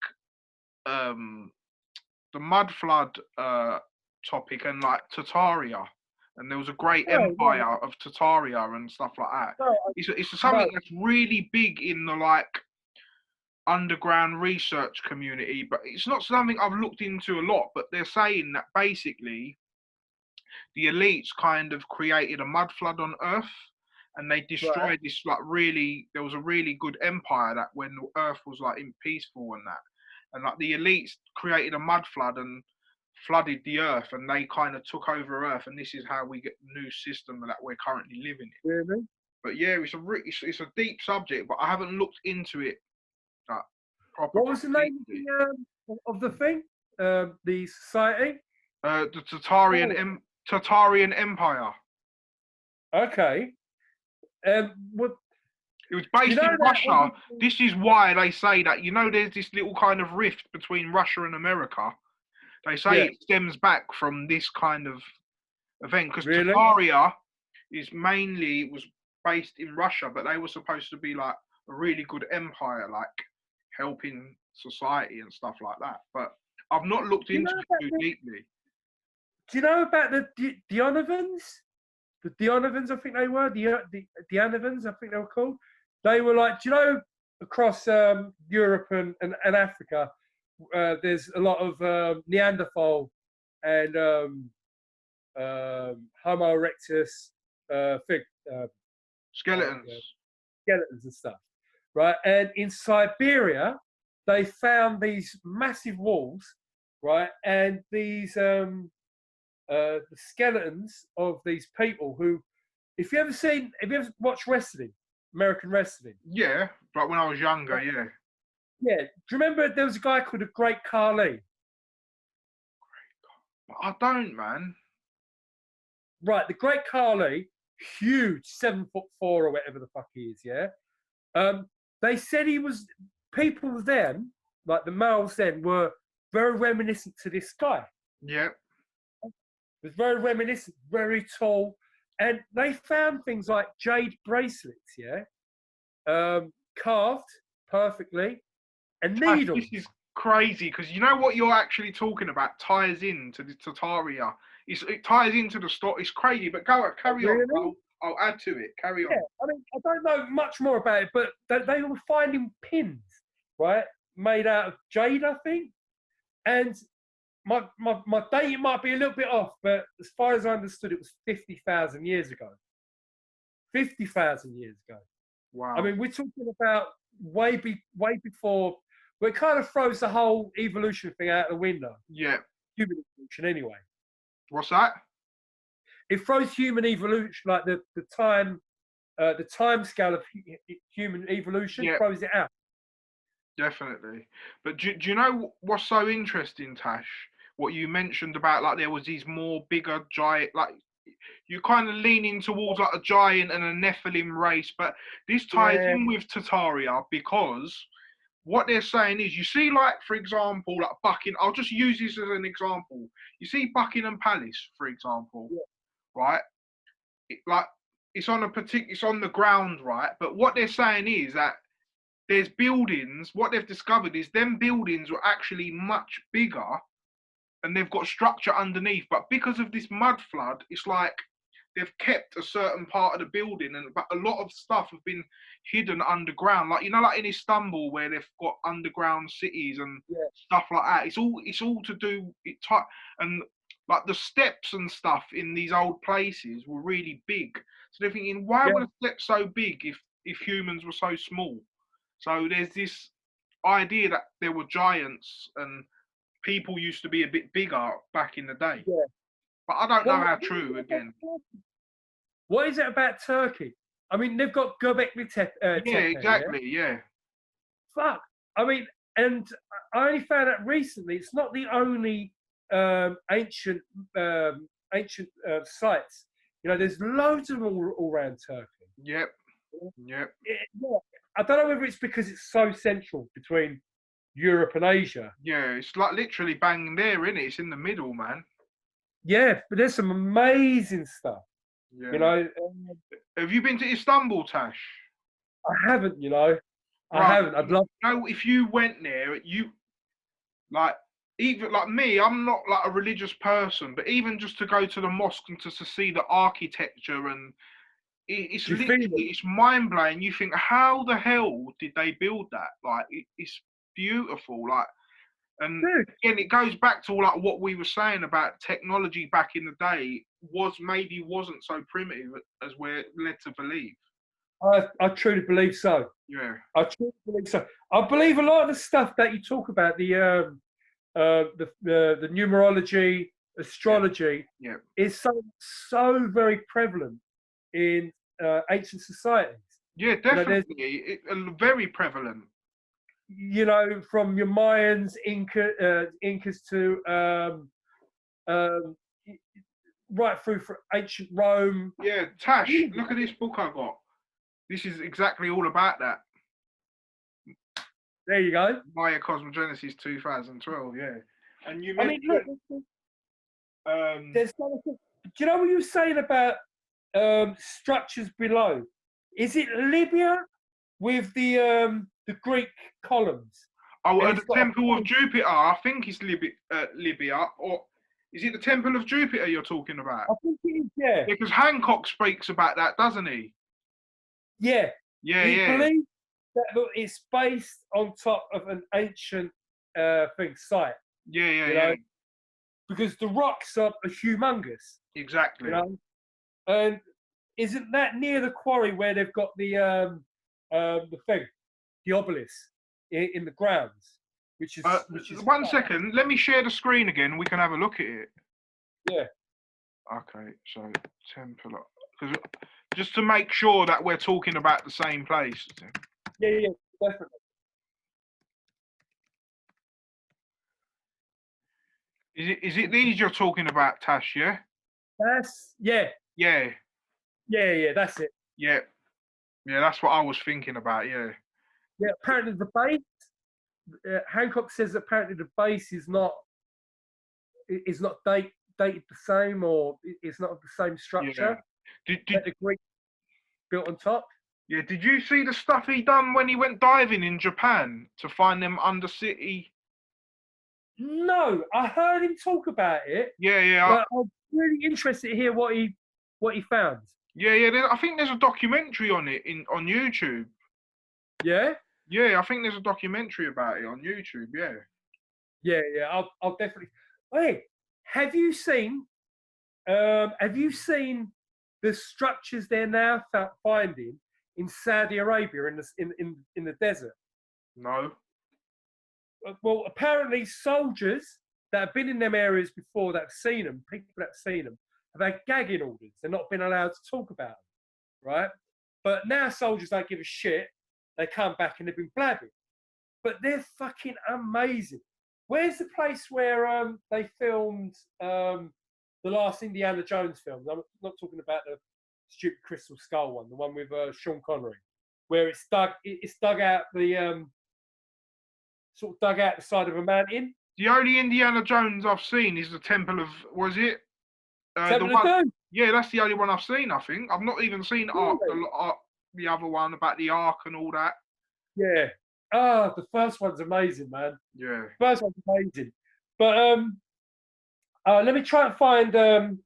the mud flood topic and like Tartaria, and there was a great empire of Tartaria and stuff like that. It's something that's really big in the like underground research community, but it's not something I've looked into a lot. But they're saying that basically the elites kind of created a mud flood on Earth, and they destroyed this like there was a really good empire that when Earth was like peaceful and that, and like the elites created a mud flood and flooded the Earth, and they kind of took over Earth, and this is how we get the new system that we're currently living in. Really? But yeah, it's a deep subject, but I haven't looked into it properly. What was the name of the thing? The society? The Tartarian Empire. Okay. What? It was based in Russia. This is why they say that, there's this little kind of rift between Russia and America. They say it stems back from this kind of event because Tartaria was based in Russia, but they were supposed to be like a really good empire, like helping society and stuff like that. But I've not looked into it too deeply. Do you know about the Dionovans? The Dionovans, I think they were. The Dionovans, I think they were called. They were like, do you know, across Europe and Africa, there's a lot of Neanderthal and Homo erectus skeletons. skeletons and stuff, right? And in Siberia, they found these massive walls, right? And these the skeletons of these people who, if you ever watched wrestling, American wrestling? Yeah, but when I was younger, yeah. Yeah. Do you remember there was a guy called the Great Khali? But I don't, man. Right, the Great Khali, huge, 7'4" or whatever the fuck he is. Yeah. They said he was. People then, like the males then, were very reminiscent to this guy. Yeah. It was very reminiscent, very tall, and they found things like jade bracelets, yeah, carved perfectly, and Tash, needles. this is crazy because you know what you're actually talking about ties into the Tartaria. It ties into the story. It's crazy, but carry on. Really? I'll add to it. Carry Yeah, on. I mean, I don't know much more about it, but they were finding pins, right, made out of jade, I think, and my date might be a little bit off, but as far as I understood, it was 50,000 years ago. 50,000 years ago. Wow. I mean, we're talking about way before. Well, it kind of throws the whole evolution thing out the window. Yeah. Human evolution, anyway. What's that? It throws human evolution, like the time scale of human evolution, Yeah. throws it out. Definitely. But do you know what's so interesting, Tash? What you mentioned about like there was these more bigger giant, like you kind of leaning towards like a giant and a Nephilim race, but this ties Yeah, in with Tartaria because what they're saying is, you see, like for example, like Buckingham. I'll just use this as an example. You see Buckingham Palace, for example, yeah, right? Like it's on it's on the ground, right? But what they're saying is that there's buildings. What they've discovered is them buildings were actually much bigger, and they've got structure underneath. But because of this mud flood, it's like they've kept a certain part of the building, and but a lot of stuff have been hidden underground. Like like in Istanbul where they've got underground cities and yeah, stuff like that. It's all to do and like the steps and stuff in these old places were really big. So they're thinking, why yeah, were the steps so big if humans were so small? So there's this idea that there were giants and people used to be a bit bigger back in the day. yeah. But I don't know Well, how true again. what is it about Turkey? I mean, they've got Göbekli Yeah, Tepe, yeah? exactly. Yeah. Fuck. I mean, and I only found out recently it's not the only ancient sites. There's loads of them all around Turkey. Yep. Yep. Yeah, I don't know whether it's because it's so central between Europe and Asia. Yeah, it's like literally bang there, isn't it? It's in the middle, man. Yeah, but there's some amazing stuff. Yeah. Have you been to Istanbul, Tash? I haven't. I Right. haven't. I'd love. If you went there, you like even like me. I'm not like a religious person, but even just to go to the mosque and to see the architecture and it's Do you feel literally it? it's mind blowing. You think, how the hell did they build that? Like it's beautiful. Like, and Dude, again, it goes back to like what we were saying about technology back in the day wasn't so primitive as we're led to believe. I truly believe so. Yeah. I truly believe so. I believe a lot of the stuff that you talk about, the numerology, astrology, Yeah. is so very prevalent in ancient societies. Yeah, definitely. Very prevalent. From your Mayans, Incas to right through for ancient Rome. Yeah, Tash, look at this book I got. This is exactly all about that. There you go. Maya Cosmogenesis 2012, yeah. And you I mean, mentioned, look, um, there's do you know what you were saying about structures below? Is it Libya with the Greek columns? the Temple of Jupiter. I think it's Libya, or is it the Temple of Jupiter you're talking about? I think it is, yeah. Because Hancock speaks about that, doesn't he? Yeah. Yeah, He yeah. believes that it's based on top of an ancient site. Yeah, yeah, yeah. Because the rocks are humongous. Exactly. And isn't that near the quarry where they've got the the obelisk in the grounds, which is 1 second. Let me share the screen again. We can have a look at it. yeah. Okay, so temple, because just to make sure that we're talking about the same place. Yeah, definitely. Is it these you're talking about, Tash? Yeah. Yeah. That's it. Yeah. That's what I was thinking about. Yeah. Yeah. Apparently, the base. Hancock says apparently the base is not dated the same, or it's not of the same structure. Yeah. That the Greek built on top. Yeah. Did you see the stuff he done when he went diving in Japan to find them undercity? No, I heard him talk about it. Yeah. But I'm really interested to hear what he found. Yeah. I think there's a documentary on it on YouTube. Yeah. Yeah, I think there's a documentary about it on YouTube. Yeah. Yeah. I'll definitely. Wait, have you seen? Have you seen the structures they're now finding in Saudi Arabia in the desert? No. Well, apparently soldiers that have been in them areas before, that have seen them, people that have seen them, have had gagging orders. They're not been allowed to talk about them, right? But now soldiers don't give a shit. They come back and they've been blabbing. But they're fucking amazing. Where's the place where they filmed the last Indiana Jones film? I'm not talking about the stupid Crystal Skull one, the one with Sean Connery, where it's dug out the sort of dug out the side of a mountain. The only Indiana Jones I've seen is the Temple of, was it? Temple of Doom. Yeah, that's the only one I've seen, I think. I've not even seen Really? the other one about the Ark and all that. Yeah. The first one's amazing, man. Yeah. The first one's amazing. But let me try and find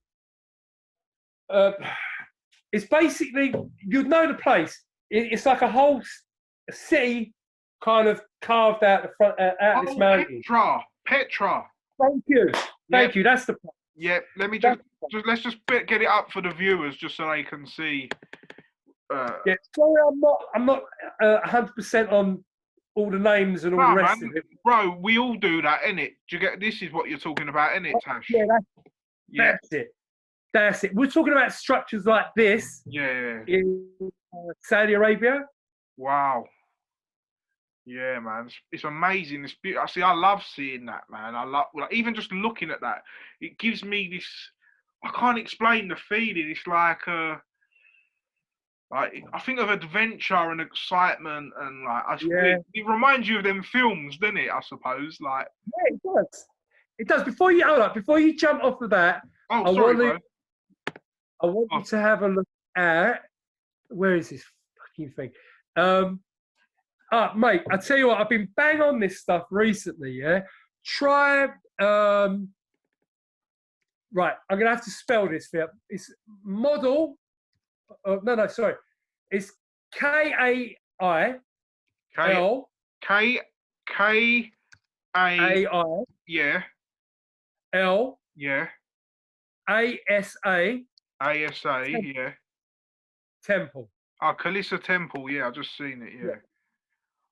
it's basically, you'd know the place. It's like a whole city kind of carved out the front out this mountain. Petra. Thank you. That's the place. Yeah, let me let's just get it up for the viewers just so they can see. Yeah, sorry, I'm not 100% on all the names and all the rest of it. Bro, we all do that, innit? Do you get? This is what you're talking about, innit, Tash? Yeah, that's it. We're talking about structures like this. Yeah. In Saudi Arabia. Wow. Yeah, man, it's amazing. It's beautiful. See, I love seeing that, man. I love, even just looking at that. It gives me this. I can't explain the feeling. It's like I think of adventure and excitement, and it reminds you of them films, doesn't it? I suppose, like. Yeah, it does. It does. Before you jump off of that, I want you to have a look at, where is this fucking thing? Mate, I tell you what, I've been bang on this stuff recently. Yeah, try. Right, I'm gonna have to spell this for you. It's model. No, sorry. It's KAIL. KAI. Yeah. L. Yeah. ASA. Yeah. Temple. Oh, Kalissa Temple. Yeah, I've just seen it. Yeah.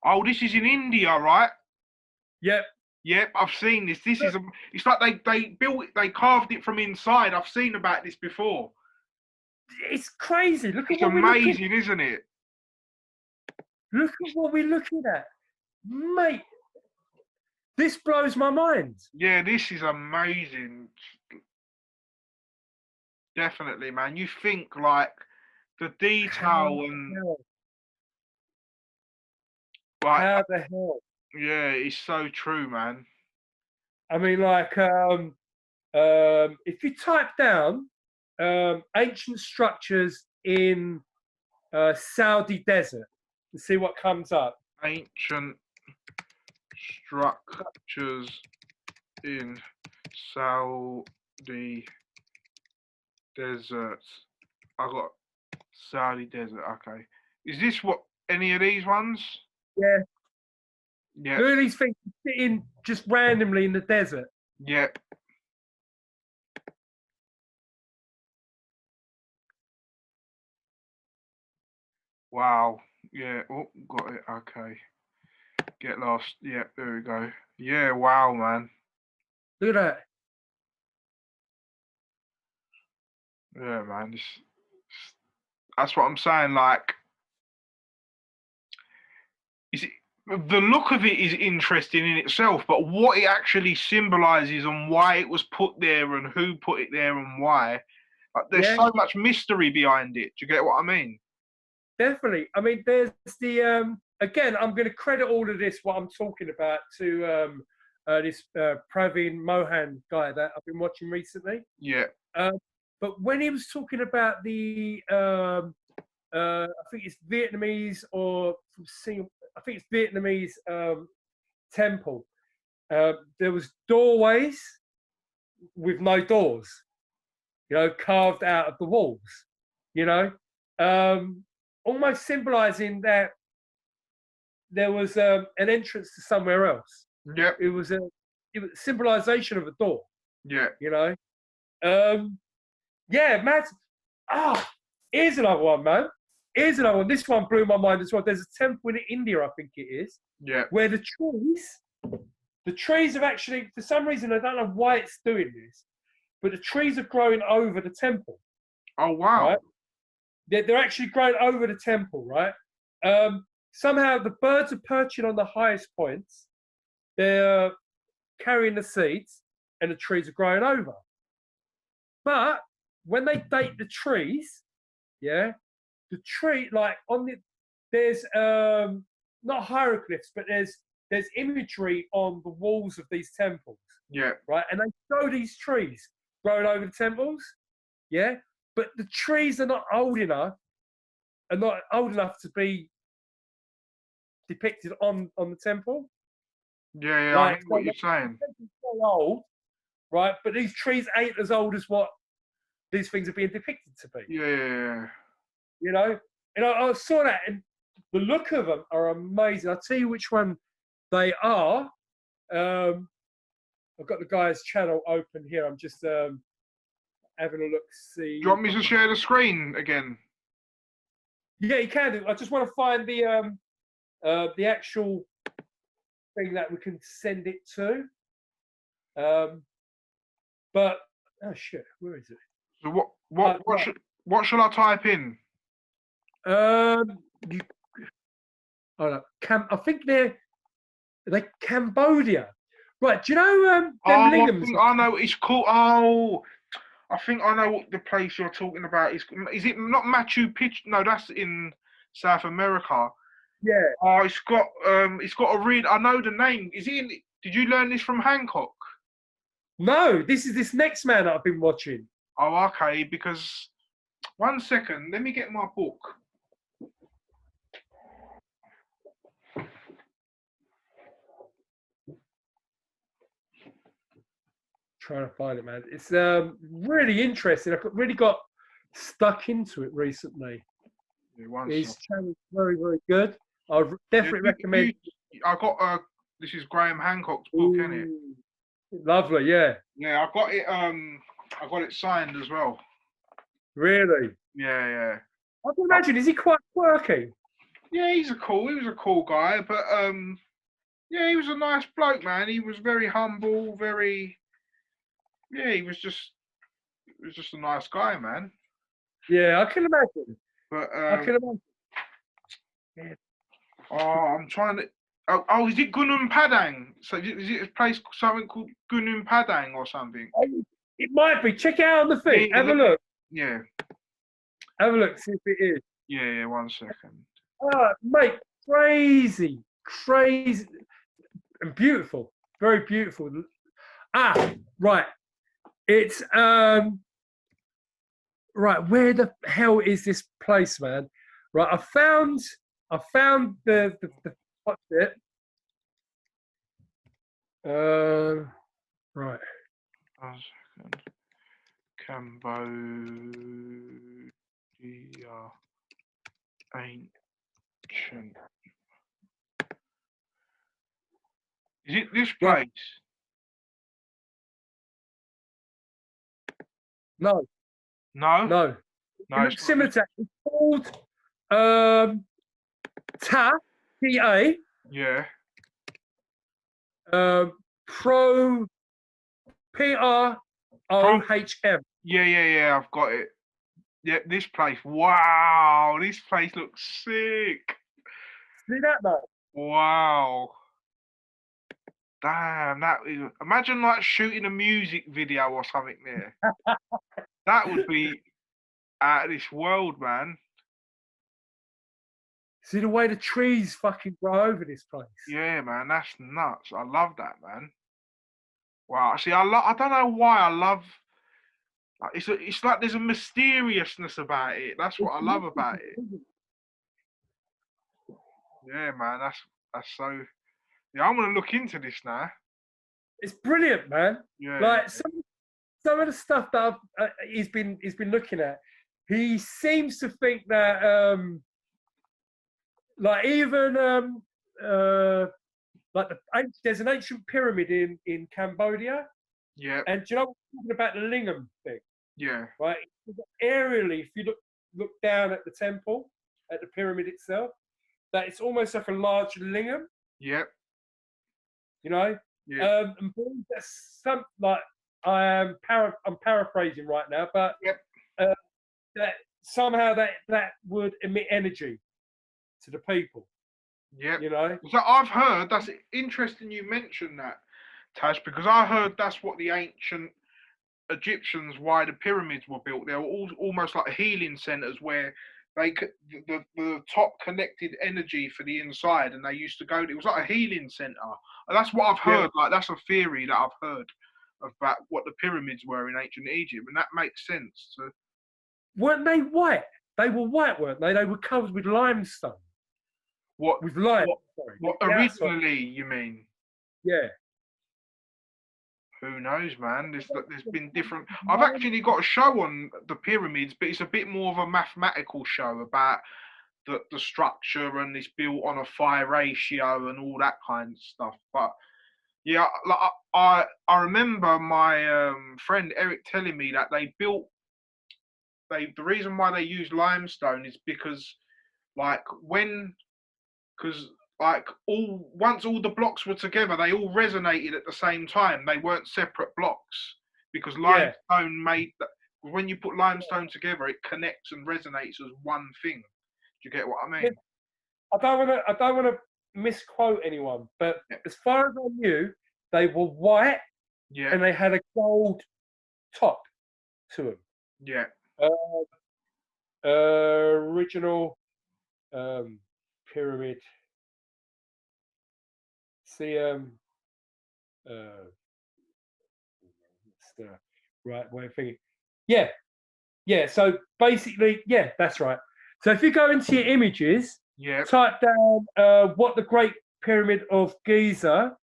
Oh, this is in India, right? Yep, I've seen this. This is it's like they built it, they carved it from inside. I've seen about this before. It's crazy. It's amazing, isn't it? Look at what we're looking at, mate. This blows my mind. Yeah, this is amazing. Definitely, man. You think like the detail how the hell? Yeah, it's so true, man. I mean, like, if you type down ancient structures in Saudi desert and see what comes up. Ancient structures in Saudi desert. I got Saudi desert. Okay, is this what any of these ones? Yeah. Yeah. Look at these things sitting just randomly in the desert. Yeah. Wow. Yeah. Oh, got it. Okay. Get lost. Yeah. There we go. Yeah. Wow, man. Look at that. Yeah, man. That's what I'm saying. Like, is it, the look of it is interesting in itself, but what it actually symbolizes and why it was put there and who put it there and why, like, there's Yeah, so much mystery behind it. Do you get what I mean? definitely. I mean, there's the again. I'm going to credit all of this what I'm talking about to this Praveen Mohan guy that I've been watching recently. Yeah. But when he was talking about the I think it's Vietnamese or from Singapore, I think it's Vietnamese temple. There was doorways with no doors, carved out of the walls, you know, almost symbolizing that there was an entrance to somewhere else. Yeah. It was a symbolization of a door, Yeah. Yeah, Matt. Here's another one, man. Here's another one. This one blew my mind as well. There's a temple in India, I think it is, Yeah. where the trees have actually, for some reason, I don't know why it's doing this, but the trees are growing over the temple. Oh, wow. Right? They're actually growing over the temple, right? Somehow the birds are perching on the highest points. They're carrying the seeds, and the trees are growing over. But when they date the trees, yeah, the tree, like there's not hieroglyphs, but there's imagery on the walls of these temples. Yeah. Right, and they show these trees growing over the temples. Yeah, but the trees are not old enough to be depicted on the temple. Yeah. Yeah. I Like, know what you're saying. so old, right? But these trees ain't as old as what these things are being depicted to be. Yeah. And I saw that, and the look of them are amazing. I'll tell you which one they are. I've got the guy's channel open here. I'm just having a look. See. Do you want me to share the screen again? Yeah, you can do. I just want to find the actual thing that we can send it to. But oh shit, where is it? So what should I type in? You, I think they're Cambodia. Right, do you know them lingams? I know it's called. Oh, I think I know what the place you're talking about is. Is it not Machu Picchu? No, that's in South America. Yeah. Oh, it's got a read. I know the name. Is it in? Did you learn this from Hancock? No, this is this next man that I've been watching. Oh, okay. Because 1 second, let me get my book. Trying to find it, man. It's really interesting. I really got stuck into it recently. Yeah, His channel's very, very good. I definitely recommend. I got this is Graham Hancock's book, isn't it? Lovely, yeah. Yeah, I got it. I got it signed as well. Really? Yeah. I can imagine. Is he quite quirky? Yeah, he was a cool guy, but yeah, he was a nice bloke, man. He was very humble, he was just a nice guy, man. Yeah, I can imagine. But I can imagine. Yeah. Oh, I'm trying to. Oh, is it Gunung Padang? So is it a place something called Gunung Padang or something? It might be. Check it out on the thing. Have a look. Yeah. Have a look. See if it is. Yeah. 1 second. Oh, mate, crazy, and beautiful. Very beautiful. Right. It's right. Where the hell is this place, man? Right. I found the what's it? Right. 1 second. Cambodia. Ancient. Is it this place? No. No. It looks similar to. It's called Ta, T-A, Yeah. Pro, P-R-O-H-M. Yeah. I've got it. Yeah, this place. Wow, this place looks sick. See that, though? Wow. Damn, that is. Imagine like shooting a music video or something there. That would be out of this world, man. See the way the trees fucking grow over this place. Yeah, man, that's nuts. I love that, man. Wow. See, I don't know why I love. Like, it's like there's a mysteriousness about it. That's what I love about it. Yeah, man. That's so. Yeah, I'm gonna look into this now. It's brilliant, man. Yeah. Like some of the stuff that he's been looking at, he seems to think that like even like there's an ancient pyramid in Cambodia, Yeah. and do you know what I'm talking about the lingam thing, Yeah. right? Aerially, if you look down at the temple, at the pyramid itself, that it's almost like a large lingam, Yep. you know. Yeah. And that's some like I'm paraphrasing right now, but Yep. that somehow that would emit energy to the people. Yep. You know. So I've heard that's interesting you mentioned that, Tash, because I heard that's what the ancient Egyptians, why the pyramids were built. They were almost like healing centers where they could, the top connected energy for the inside, and they used to go. It was like a healing center. And that's what I've heard. Yeah. Like that's a theory that I've heard about what the pyramids were in ancient Egypt, and that makes sense. So, Weren't they white? They were white, weren't they? They were covered with limestone. what With lime. what originally you mean? Yeah. Who knows, man? There's been different. I've actually got a show on the pyramids, but it's a bit more of a mathematical show about the structure, and it's built on a phi ratio and all that kind of stuff. But yeah, like I remember my friend Eric telling me that the reason why they use limestone is because like because like once all the blocks were together, they all resonated at the same time. They weren't separate blocks because limestone made that. When you put limestone together, it connects and resonates as one thing. Do you get what I mean? I don't want to misquote anyone, but as far as I knew, they were white, and they had a gold top to them. Yeah. Original pyramid. See, the right way of thinking. Yeah. So basically, yeah, that's right. So if you go into your images, type down what the Great Pyramid of Giza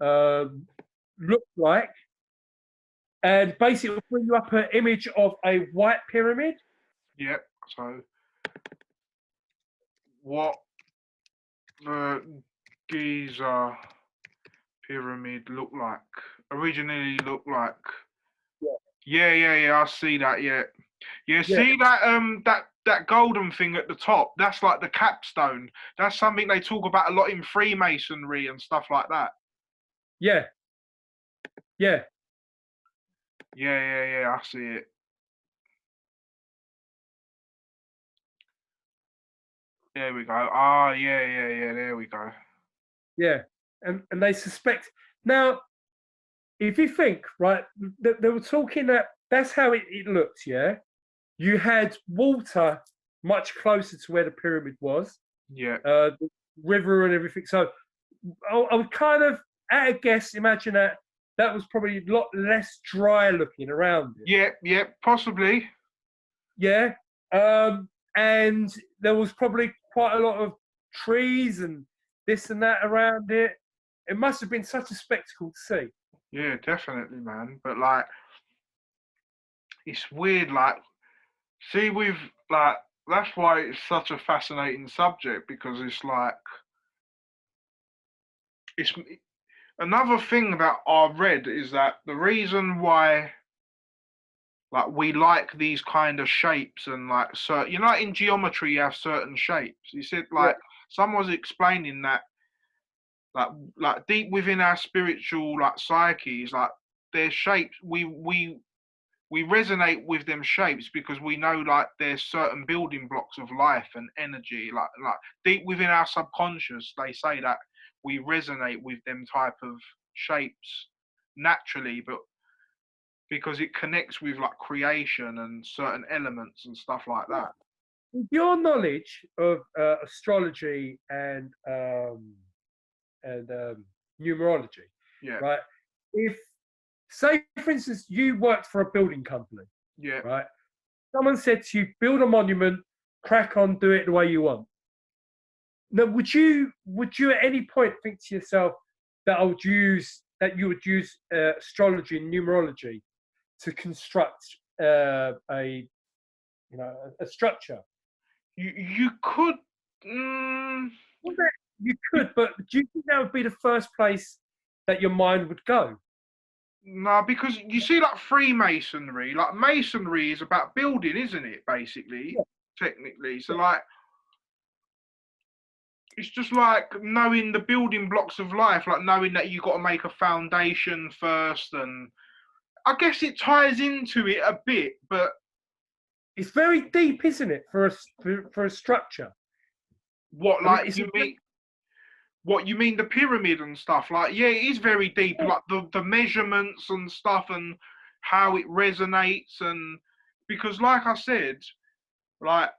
looked like, and basically it'll bring you up an image of a white pyramid. Yep. So what the Giza pyramid looked like? Originally looked like. Yeah. I see that. Yeah. See that golden thing at the top? That's like the capstone. That's something they talk about a lot in Freemasonry and stuff like that. Yeah. I see it. There we go. Ah, yeah. There we go. Yeah, and they suspect now. If you think right, they were talking that's how it looked. Yeah, you had water much closer to where the pyramid was. Yeah. The river and everything. So I would kind of, at a guess, imagine that was probably a lot less dry looking around it. Yeah, possibly. Yeah, and there was probably quite a lot of trees and this and that around it. It must have been such a spectacle to see. Yeah, definitely, man. But like, it's weird. Like, see, we've like that's why it's such a fascinating subject, because it's like it's another thing that I read is that the reason why like we like these kind of shapes and like certain, you know, like in geometry you have certain shapes. You said Yeah. like someone was explaining that like deep within our spiritual like psyches, like their shapes we resonate with them shapes because we know like there's certain building blocks of life and energy, like deep within our subconscious they say that we resonate with them type of shapes naturally, but because it connects with like creation and certain elements and stuff like that. With your knowledge of astrology and numerology, Yeah, right? If, say, for instance, you worked for a building company, yeah. right? Someone said to you, build a monument, crack on, do it the way you want. Now, would you at any point think to yourself that you would use astrology and numerology to construct a structure? You could. Mm, Well, you could, but do you think that would be the first place that your mind would go? no, because you see, like Freemasonry, like masonry is about building, isn't it? Basically, Yeah. technically. So like, it's just like knowing the building blocks of life, like knowing that you got to make a foundation first, and I guess it ties into it a bit. But It's very deep, isn't it, for a structure? what, I mean, like you mean? What you mean the pyramid and stuff? Like, yeah, it is very deep. Like the measurements and stuff and how it resonates and because, like I said, like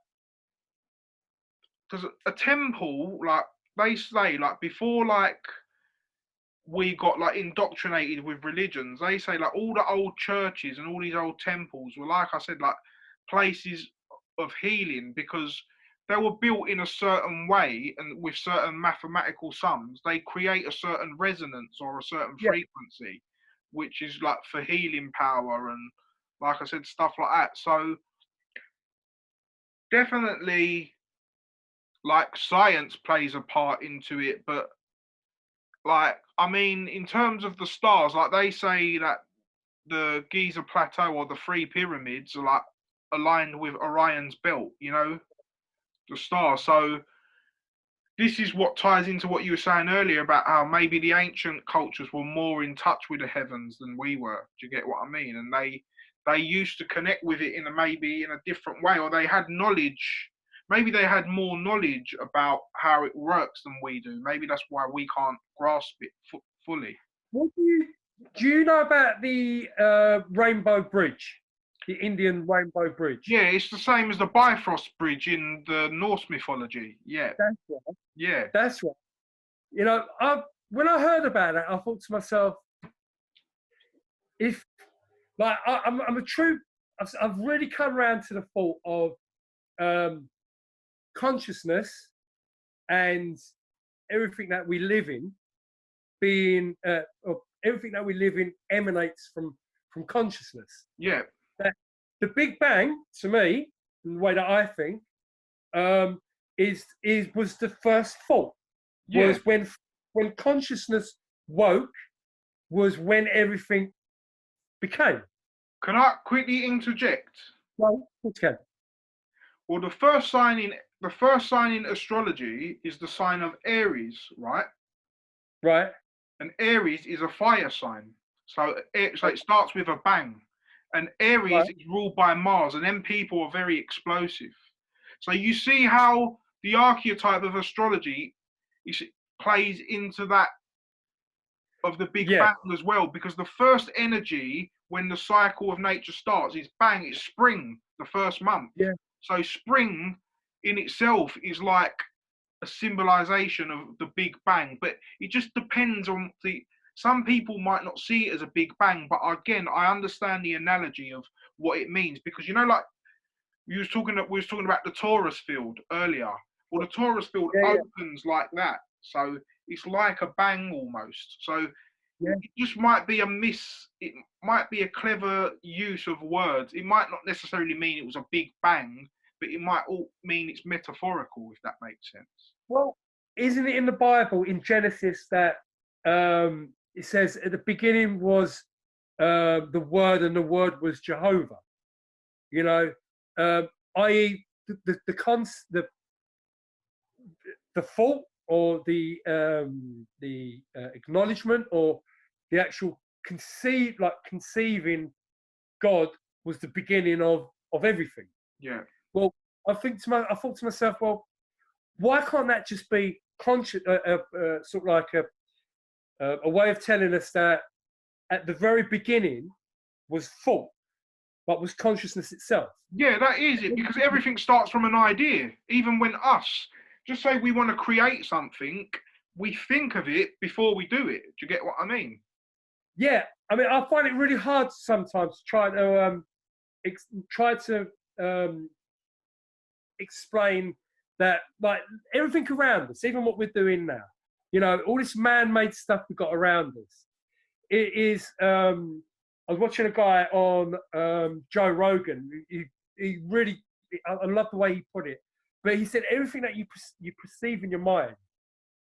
because a temple, like they say, like before, like we got like indoctrinated with religions, they say like all the old churches and all these old temples were, like I said, like places of healing because they were built in a certain way and with certain mathematical sums they create a certain resonance or a certain yeah, frequency which is like for healing power and like I said stuff like that. So definitely like science plays a part into it, but like I mean in terms of the stars, like they say that the Giza plateau or the three pyramids are like aligned with Orion's belt, you know, the star. So this is what ties into what you were saying earlier about how maybe the ancient cultures were more in touch with the heavens than we were. Do you get what I mean? And they used to connect with it in a maybe in a different way, or they had knowledge. Maybe they had more knowledge about how it works than we do. Maybe that's why we can't grasp it fully. what do you know about the Rainbow Bridge, the Indian Rainbow Bridge? Yeah, it's the same as the Bifrost Bridge in the Norse mythology. Yeah, That's right. yeah, That's right. You know, when I heard about it, I thought to myself, if like I'm a true, I've really come around to the thought of um, consciousness and everything that we live in being, or everything that we live in emanates from consciousness. yeah, That the Big Bang, to me, in the way that I think, um, is was the first thought. yeah. Was when consciousness woke, was when everything became. Can I quickly interject? Well, okay, Well, the first sign in astrology is the sign of Aries, right? right, And Aries is a fire sign. So it starts with a bang. And Aries right, is ruled by Mars, and then people are very explosive. So you see how the archetype of astrology is, plays into that of the Big yeah, Bang as well, because the first energy when the cycle of nature starts is bang, it's spring, the first month. yeah, So spring in itself is like a symbolization of the Big Bang, but it just depends on the. Some people might not see it as a Big Bang, but again, I understand the analogy of what it means because you know, like we was talking about the Taurus field earlier. Well, the Taurus field yeah, yeah, opens like that, so it's like a bang almost. So yeah. it just might be a miss. It might be a clever use of words. It might not necessarily mean it was a big bang, but it might all mean it's metaphorical, if that makes sense. Well, isn't it in the Bible in Genesis that it says at the beginning was the Word and the Word was Jehovah? You know, i.e., the thought or the acknowledgement or the actual conceiving God was the beginning of everything. Yeah. Well, I thought to myself, well, why can't that just be conscious, sort of like a way of telling us that at the very beginning was thought, but was consciousness itself? Yeah, that is it, because everything starts from an idea. Even when just say we want to create something, we think of it before we do it. Do you get what I mean? Yeah, I mean, I find it really hard sometimes to try to explain that, like, everything around us, even what we're doing now, you know, all this man-made stuff we've got around us, it is. I was watching a guy on Joe Rogan. He really, I love the way he put it. But he said everything that you perceive in your mind,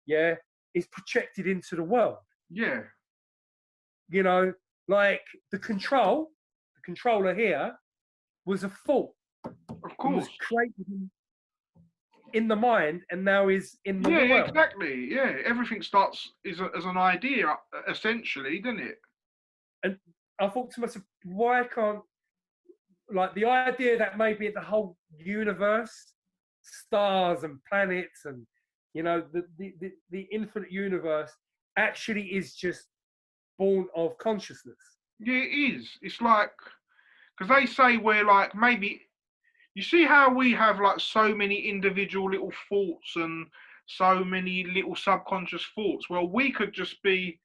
yeah, is projected into the world. Yeah. You know, like the controller here was a thought. Of It was course. created in the mind and now is in the Yeah, world. exactly. Yeah, everything starts as an idea, essentially, doesn't it? And I thought to myself, why can't, like, the idea that maybe the whole universe, stars and planets and, you know, the infinite universe actually is just born of consciousness. Yeah, it is. It's like, because they say we're like, maybe, you see how we have like so many individual little thoughts and so many little subconscious thoughts. Well, we could just think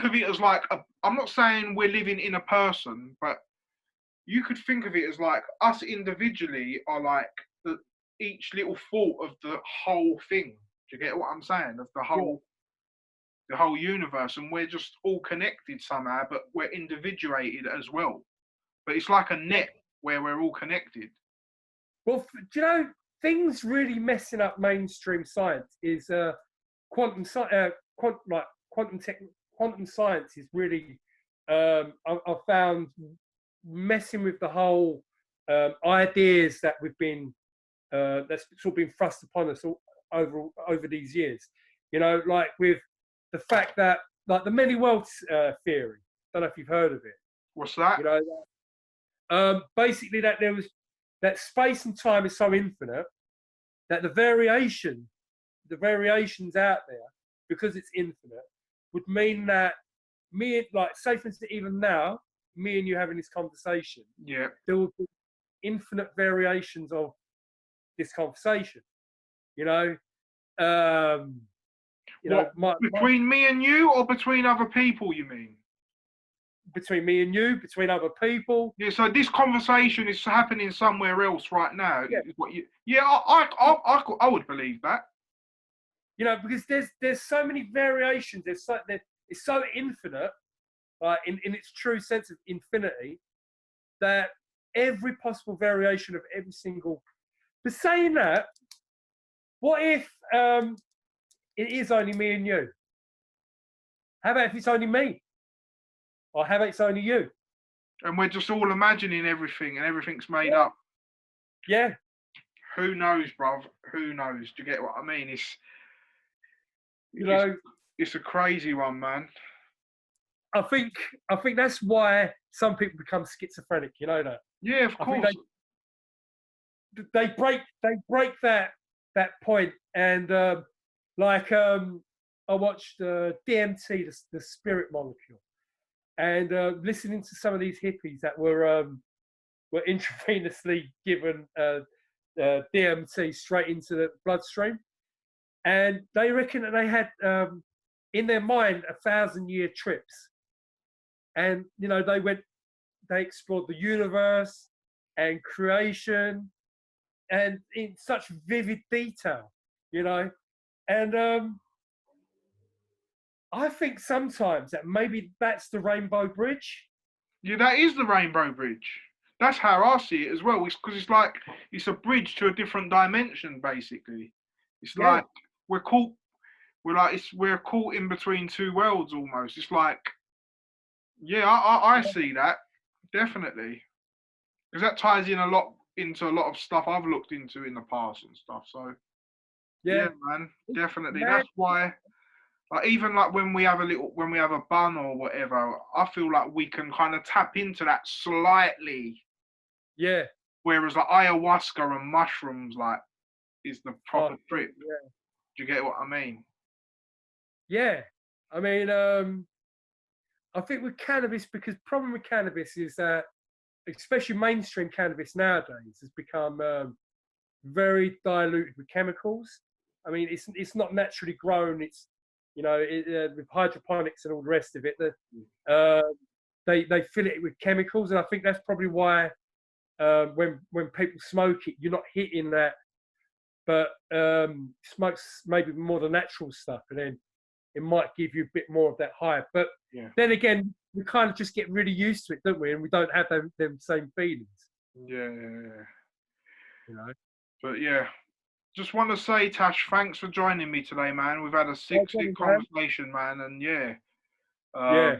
of it as like, I'm not saying we're living in a person, but you could think of it as like us individually are like each little thought of the whole thing. Do you get what I'm saying? Of Yeah. the whole universe, and we're just all connected somehow, but we're individuated as well. But it's like a net where we're all connected. Well, do you know, things really messing up mainstream science is quantum science is really, I found, messing with the whole ideas that we've been that's sort of been thrust upon us over these years. You know, like with the fact that, like, the many worlds theory. Don't know if you've heard of it. What's that? You know, basically that that space and time is so infinite that the variations out there, because it's infinite, would mean that like, say for instance, even now, me and you having this conversation, Yeah. there will be infinite variations of this conversation. You know, Between me and you, or between other people? You mean? Between me and you, between other people. Yeah. So this conversation is happening somewhere else right now. Yeah. Is what you? Yeah. I would believe that. You know, because there's so many variations. It's so infinite, in its true sense of infinity, that every possible variation of every single. But saying that, what if it is only me and you? How about if it's only me? Or how about it's only you? And we're just all imagining everything, and everything's made up. Yeah. Who knows, bruv? Who knows? Do you get what I mean? It's a crazy one, man. I think that's why some people become schizophrenic. You know that? Yeah, of course. They break that point, and I watched DMT, the spirit molecule, and listening to some of these hippies that were intravenously given DMT straight into the bloodstream, and they reckon that they had in their mind 1,000-year trips, and you know, they explored the universe and creation, and in such vivid detail, you know, and I think sometimes that maybe that's the Rainbow Bridge. Yeah, that is the Rainbow Bridge. That's how I see it as well. It's because it's like it's a bridge to a different dimension, basically. It's like we're caught in between two worlds almost. It's like, yeah, I see that, definitely. because that ties in a lot into a lot of stuff I've looked into in the past and stuff. So yeah, Yeah, man, definitely. man. That's why, like, even like when we have a bun or whatever, I feel like we can kind of tap into that slightly. Yeah. Whereas like ayahuasca and mushrooms, like, is the Oh, proper trip. yeah. Do you get what I mean? Yeah. I mean, I think with cannabis, because problem with cannabis is that, especially mainstream cannabis nowadays, has become very diluted with chemicals. I mean, it's not naturally grown. It's with hydroponics and all the rest of it. They fill it with chemicals, and I think that's probably why when people smoke it, you're not hitting that, but smokes maybe more the natural stuff, and then it might give you a bit more of that hype. But Yeah. then again, we kind of just get really used to it, don't we? And we don't have them same feelings. Yeah. You know. But yeah, just want to say, Tash, thanks for joining me today, man. We've had a sick conversation, man, and yeah. Yeah.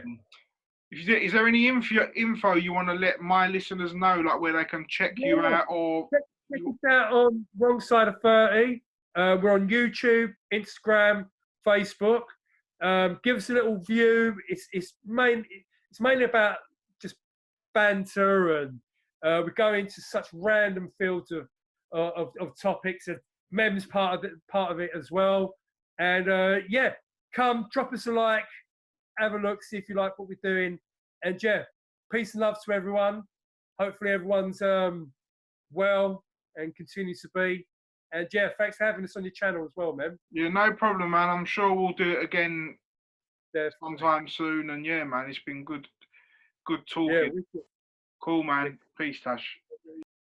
Is there any info you want to let my listeners know, like where they can check you out, or check us out on Wrong Side of 30. We're on YouTube, Instagram, Facebook. Give us a little view. It's mainly about just banter, and we go into such random fields of topics, and Mem's part of it as well. And yeah, come drop us a like, have a look, see if you like what we're doing, and yeah, peace and love to everyone. Hopefully everyone's well and continues to be. And yeah, thanks for having us on your channel as well, man. Yeah, no problem, man. I'm sure we'll do it again Definitely. sometime soon. And yeah, man, it's been good talking. Yeah, Cool, man. Peace, Tash.